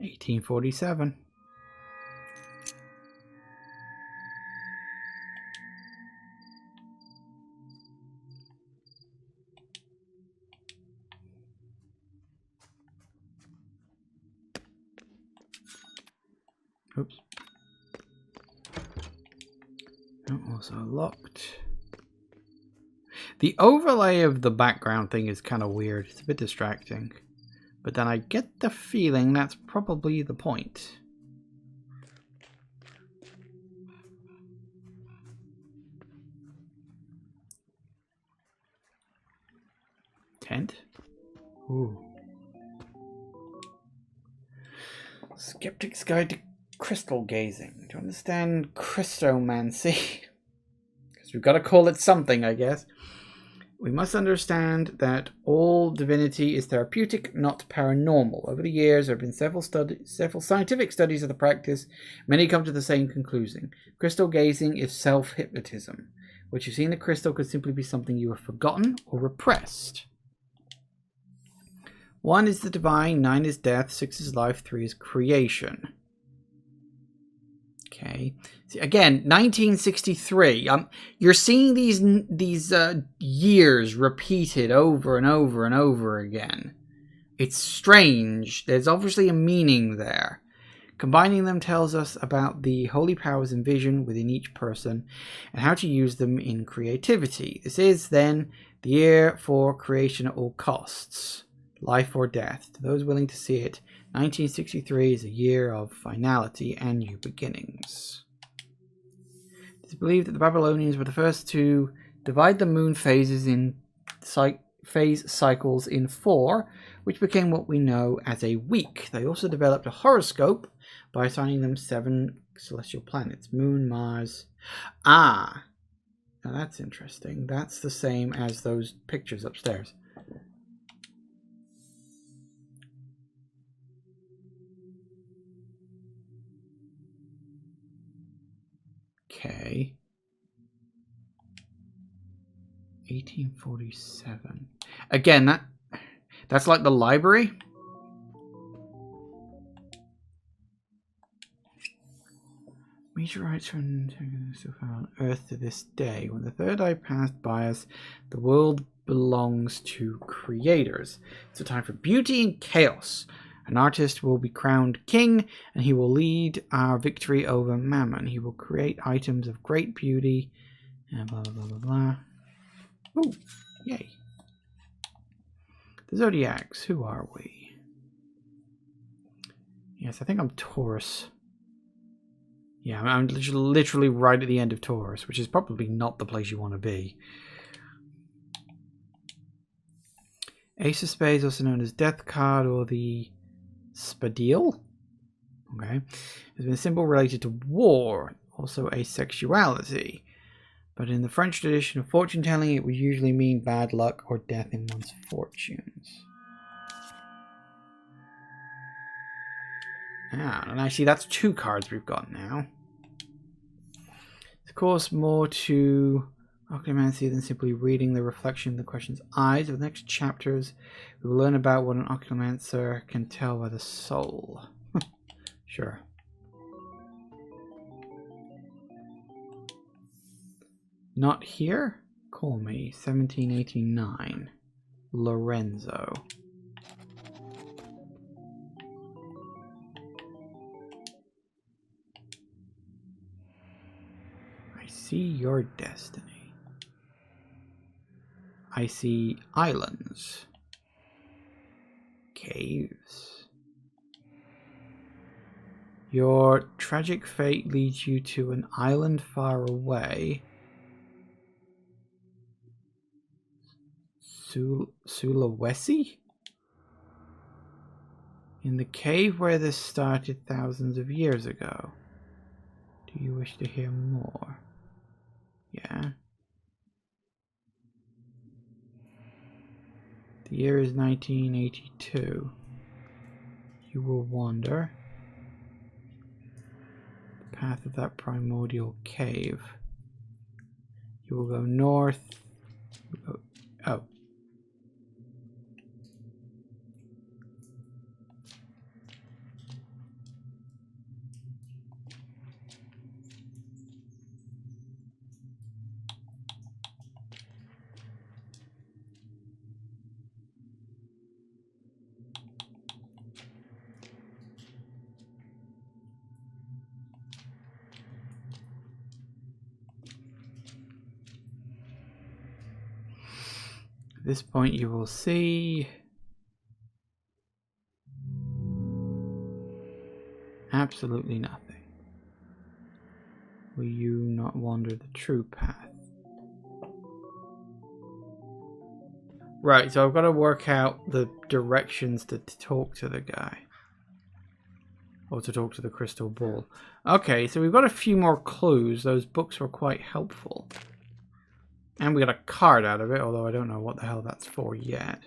$18.47. Oops. Also locked. The overlay of the background thing is kind of weird. It's a bit distracting. But then I get the feeling that's probably the point. Tent? Ooh. Skeptic's Guide to Crystal Gazing. To understand crystalmancy, because we've got to call it something, I guess, we must understand that all divinity is therapeutic, not paranormal. Over the years, there have been several scientific studies of the practice. Many come to the same conclusion. Crystal gazing is self-hypnotism. What you see in the crystal could simply be something you have forgotten or repressed. 1 is the divine, 9 is death, 6 is life, 3 is creation. Okay. See, again, 1963. You're seeing these years repeated over and over and over again. It's strange. There's obviously a meaning there. Combining them tells us about the holy powers and vision within each person and how to use them in creativity. This is, then, the year for creation at all costs. Life or death. To those willing to see it, 1963 is a year of finality and new beginnings. It is believed that the Babylonians were the first to divide the moon phases in phase cycles in 4, which became what we know as a week. They also developed a horoscope by assigning them 7 celestial planets: Moon, Mars. Ah, now that's interesting. That's the same as those pictures upstairs. Okay. 1847. Again, that's like the library. Meteorites from still found on Earth to this day. When the third eye passed by us, the world belongs to creators. It's a time for beauty and chaos. An artist will be crowned king, and he will lead our victory over Mammon. He will create items of great beauty, and blah, blah, blah, blah, blah. Ooh, yay. The Zodiacs, who are we? Yes, I think I'm Taurus. Yeah, I'm literally right at the end of Taurus, which is probably not the place you want to be. Ace of Spades, also known as Death card or the Spadile. Okay. Has been a symbol related to war, also asexuality. But in the French tradition of fortune telling, it would usually mean bad luck or death in one's fortunes. Ah, and actually that's 2 cards we've got now. Of course, more to occlumancy than simply reading the reflection in the question's eyes. Over the next chapters, we will learn about what an occlumancer can tell by the soul. Sure. Not here? Call me. 1789. Lorenzo. I see your destiny. I see islands. Caves. Your tragic fate leads you to an island far away. Sulawesi? In the cave where this started thousands of years ago. Do you wish to hear more? Yeah. The year is 1982. You will wander the path of that primordial cave. You will go north. Oh. this point you will see absolutely nothing. Will you not wander the true path? Right, so I've got to work out the directions to talk to the guy. Or to talk to the crystal ball. Okay, so we've got a few more clues. Those books were quite helpful. And we got a card out of it, although I don't know what the hell that's for yet.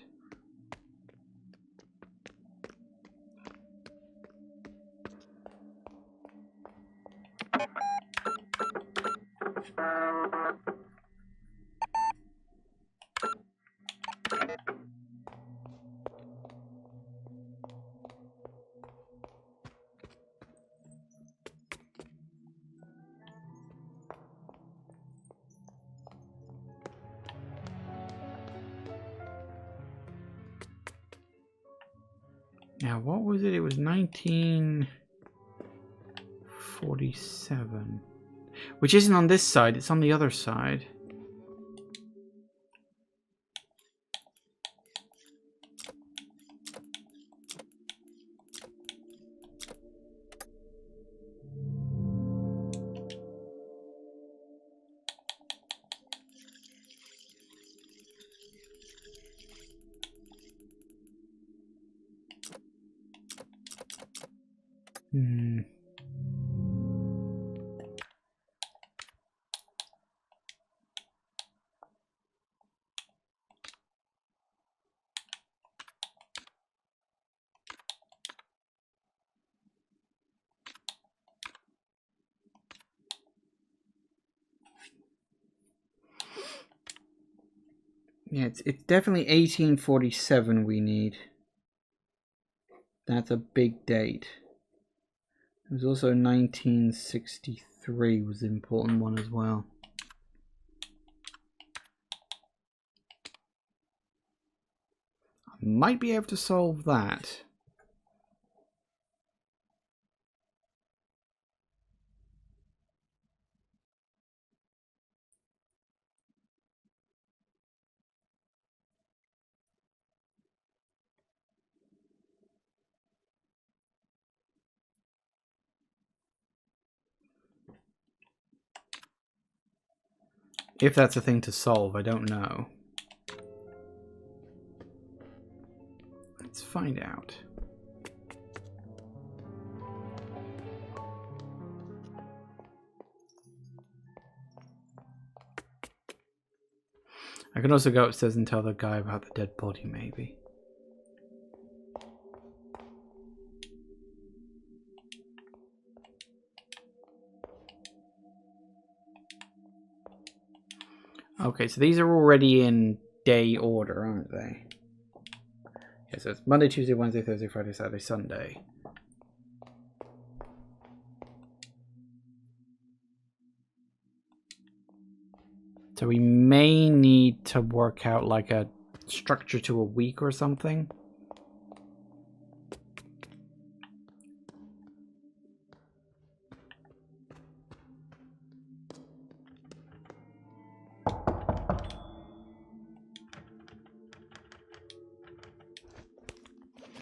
Now, what was it? It was 1947. Which isn't on this side, it's on the other side. Yeah, it's definitely 1847 we need. That's a big date. There's also 1963 was the important one as well. I might be able to solve that. If that's a thing to solve, I don't know. Let's find out. I can also go upstairs and tell the guy about the dead body, maybe. Okay, so these are already in day order, aren't they? Yeah, so it's Monday, Tuesday, Wednesday, Thursday, Friday, Saturday, Sunday. So we may need to work out like a structure to a week or something.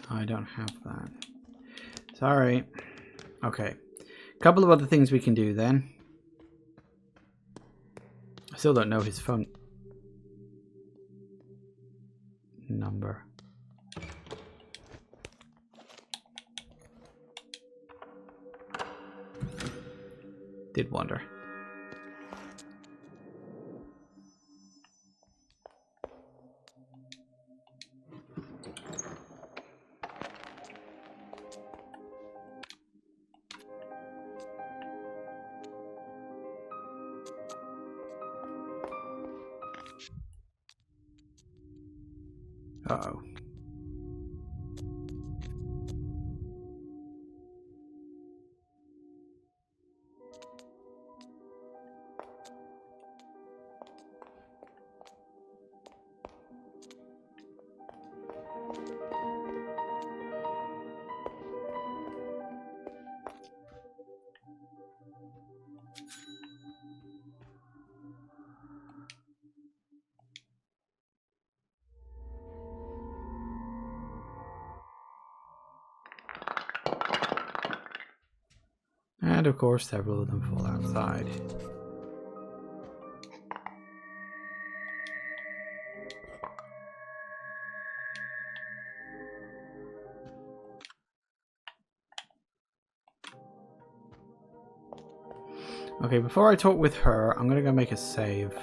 I don't have that. Sorry. Okay. A couple of other things we can do then. I still don't know his phone number. Did wonder. Uh-oh. And of course, several of them fall outside. Okay, before I talk with her, I'm gonna go make a save.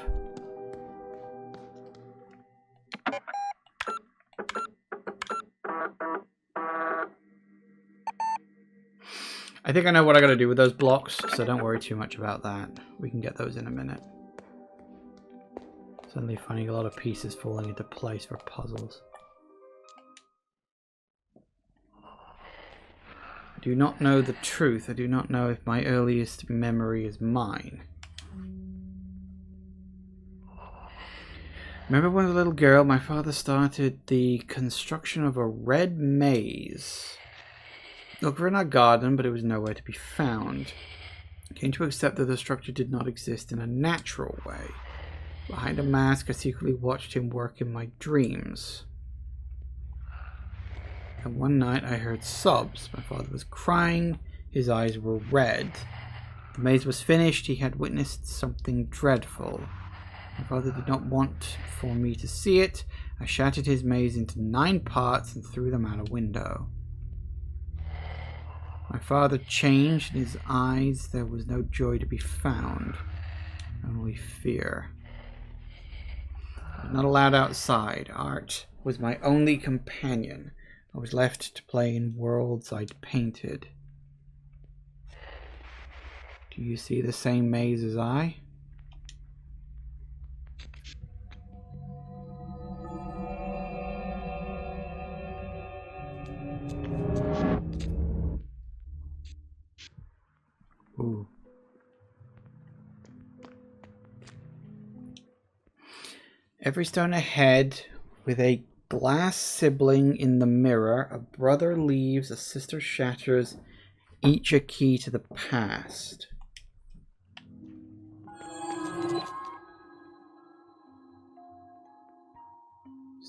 I think I know what I gotta do with those blocks, so don't worry too much about that. We can get those in a minute. Suddenly finding a lot of pieces falling into place for puzzles. I do not know the truth. I do not know if my earliest memory is mine. Remember when as a little girl, my father started the construction of a red maze. Looked for in our garden, but it was nowhere to be found. Came to accept that the structure did not exist in a natural way. Behind a mask, I secretly watched him work in my dreams. And one night I heard sobs. My father was crying. His eyes were red. The maze was finished. He had witnessed something dreadful. My father did not want for me to see it. I shattered his maze into 9 parts and threw them out a window. My father changed. In his eyes there was no joy to be found, only fear. I was not allowed outside. Art was my only companion. I was left to play in worlds I'd painted. Do you see the same maze as I? Ooh. Every stone ahead, with a glass sibling in the mirror, a brother leaves, a sister shatters, each a key to the past.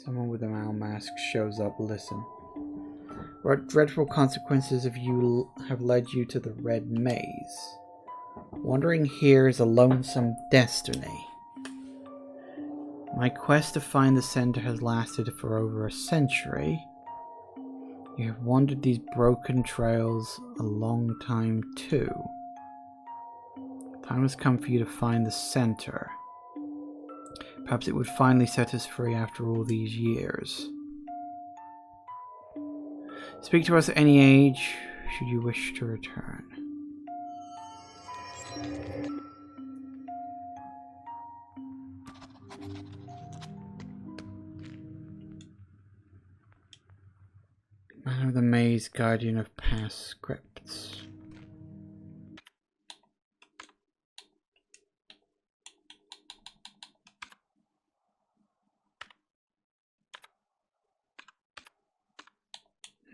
Someone with a owl mask shows up. Listen. What dreadful consequences have led you to the red maze? Wandering here is a lonesome destiny. My quest to find the center has lasted for over a century. You have wandered these broken trails a long time too. Time has come for you to find the center. Perhaps it would finally set us free after all these years. Speak to us at any age, should you wish to return. Man of the Maze, guardian of past scripts.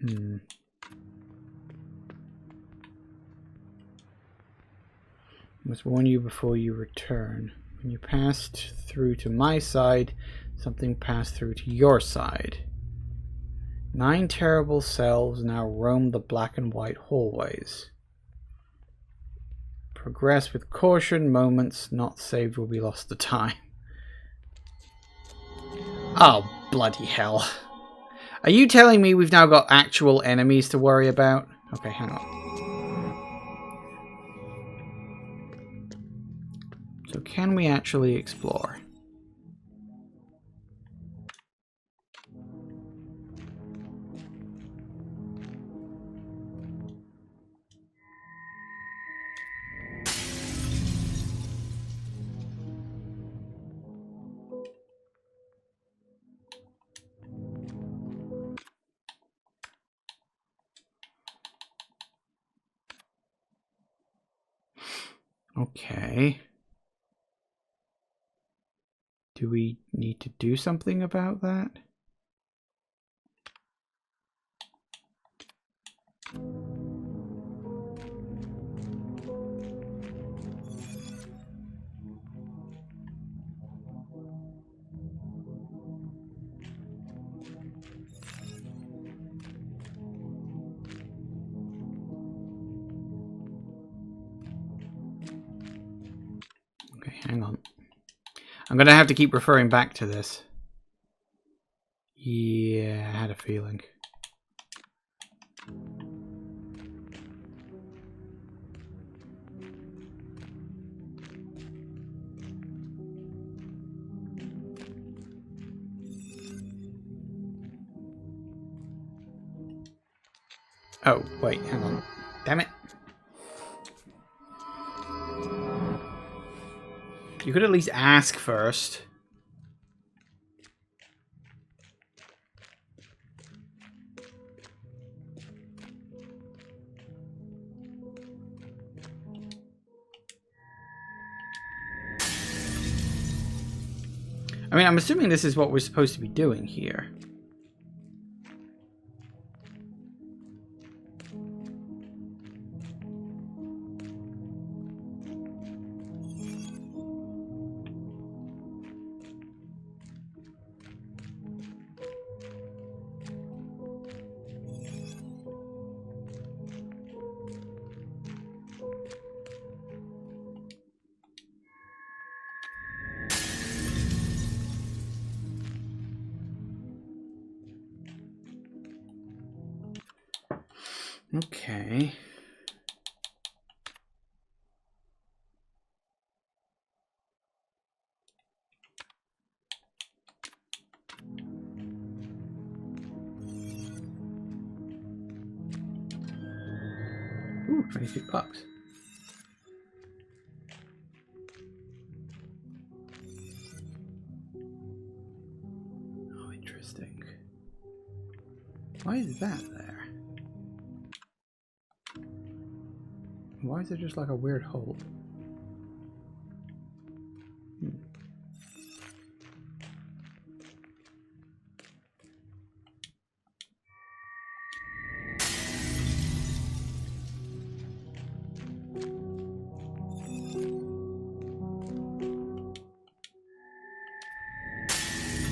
I must warn you before you return. When you passed through to my side, something passed through to your side. 9 terrible selves now roam the black and white hallways. Progress with caution. Moments not saved will be lost to time. Oh, bloody hell. Are you telling me we've now got actual enemies to worry about? Okay, hang on. So can we actually explore? Okay. Do we need to do something about that? hang on. I'm gonna have to keep referring back to this. Yeah, I had a feeling. Oh, wait, hang on. Damn it. You could at least ask first. I mean, I'm assuming this is what we're supposed to be doing here. Okay. Ooh, 22 bucks. Oh, interesting. Why is that there? Why is there just like a weird hole?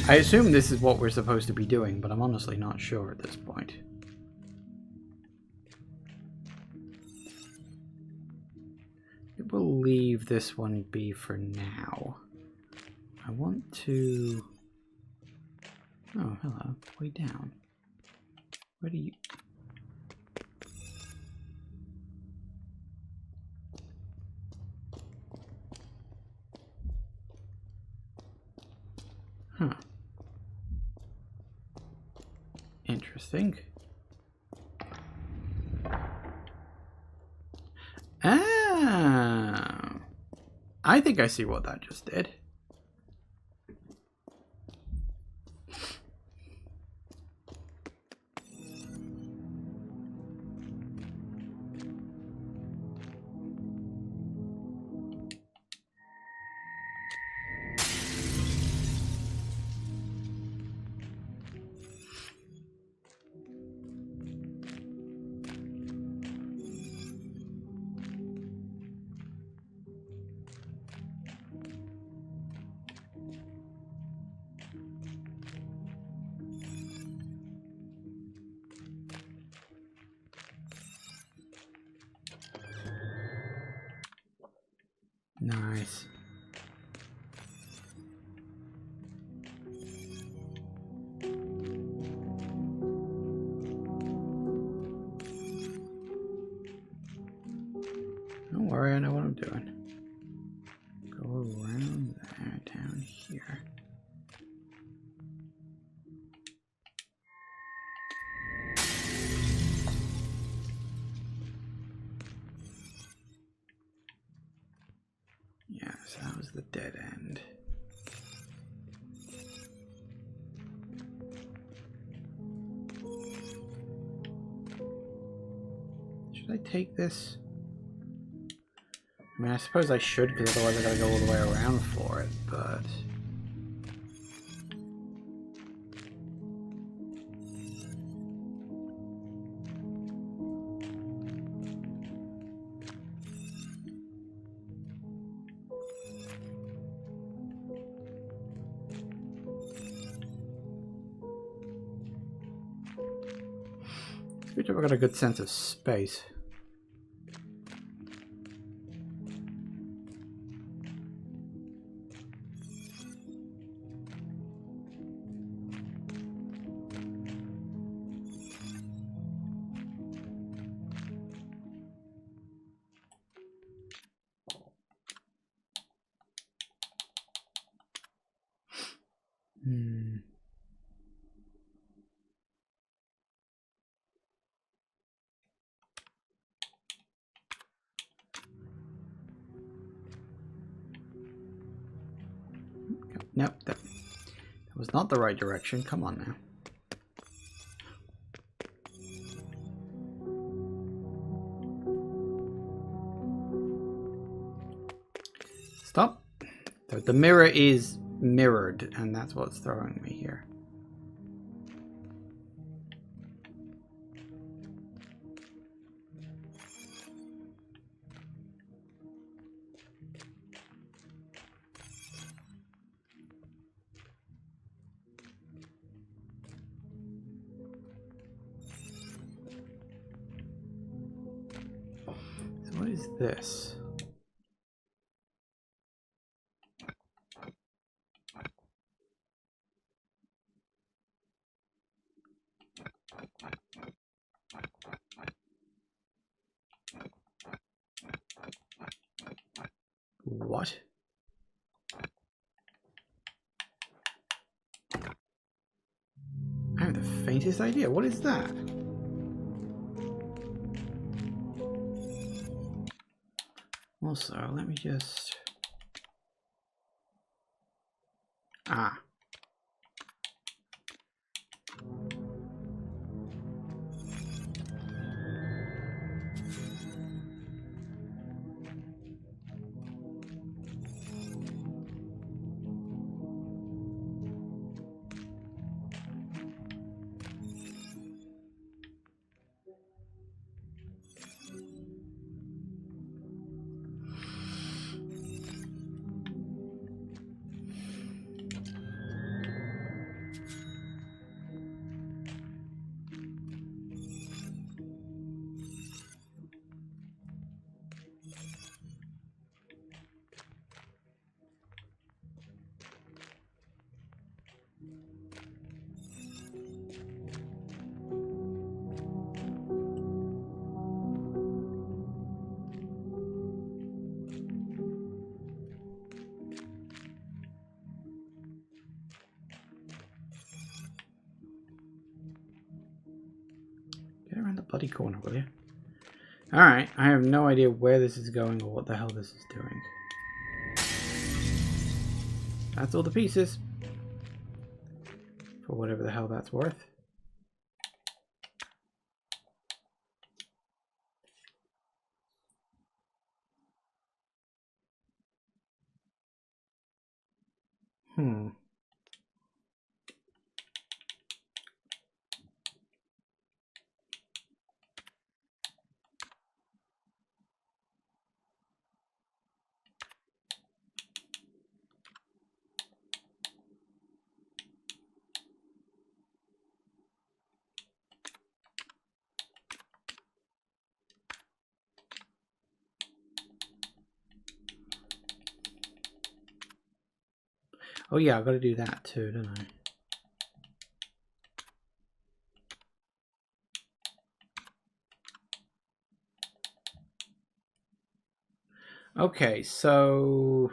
I assume this is what we're supposed to be doing, but I'm honestly not sure at this point. We'll leave this one be for now. I want to... Oh, hello. Way down. Where do you... Huh. Interesting. Ah! I think I see what that just did. Nice. Don't worry, I know what I'm doing. Go around there, down here. Yeah, so that was the dead end. Should I take this? I mean, I suppose I should, because otherwise I gotta go all the way around for it, but... Good job, I got a good sense of space. Hmm. Nope, that was not the right direction. Come on now. Stop. The mirror is mirrored, and that's what's throwing me here. So what is this? What? I have the faintest idea. What is that? Also, let me just... Ah. Get around the bloody corner, will you? Alright, I have no idea where this is going or what the hell this is doing. That's all the pieces. For whatever the hell that's worth. Oh yeah, I've got to do that too, don't I? Okay, so...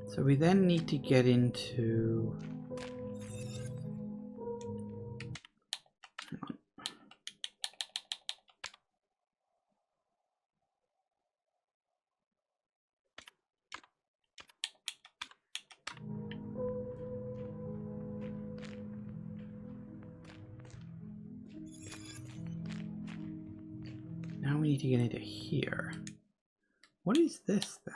So we then need to get into... Hang on. Now we need to get into here. What is this then?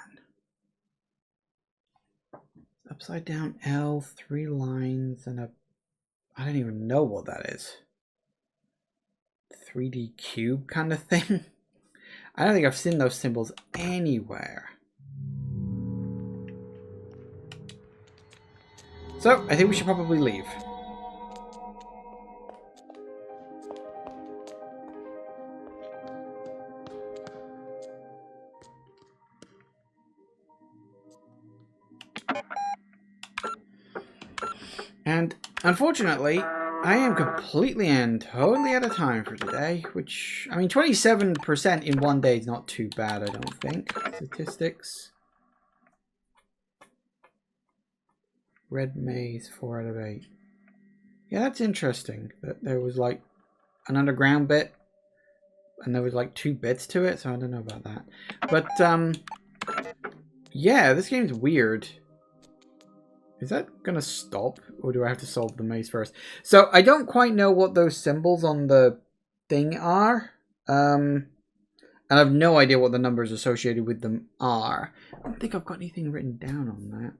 Upside down L, 3 lines, and a... I don't even know what that is. 3D cube kind of thing? I don't think I've seen those symbols anywhere. So, I think we should probably leave. And unfortunately, I am completely and totally out of time for today, which, I mean, 27% in one day is not too bad, I don't think. Statistics. Red maze, 4 out of 8. Yeah, that's interesting that there was like an underground bit and there was like 2 bits to it, so I don't know about that. But, yeah, this game's weird. Is that gonna stop, or do I have to solve the maze first? So I don't quite know what those symbols on the thing are, and I have no idea what the numbers associated with them are. I don't think I've got anything written down on that.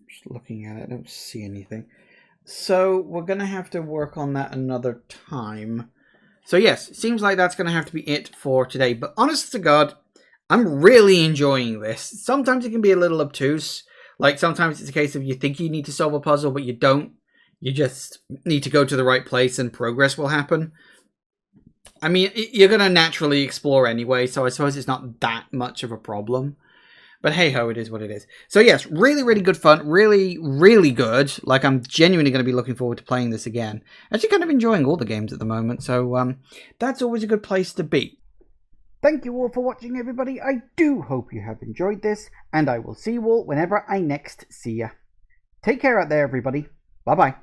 Just looking at it, I don't see anything. So we're gonna have to work on that another time. So yes, it seems like that's going to have to be it for today. But honest to God, I'm really enjoying this. Sometimes it can be a little obtuse. Like sometimes it's a case of you think you need to solve a puzzle, but you don't. You just need to go to the right place and progress will happen. I mean, you're going to naturally explore anyway, so I suppose it's not that much of a problem. But hey ho, it is what it is. So yes, really, really good fun. Really, really good. Like, I'm genuinely going to be looking forward to playing this again. Actually kind of enjoying all the games at the moment. So that's always a good place to be. Thank you all for watching, everybody. I do hope you have enjoyed this. And I will see you all whenever I next see ya. Take care out there, everybody. Bye-bye.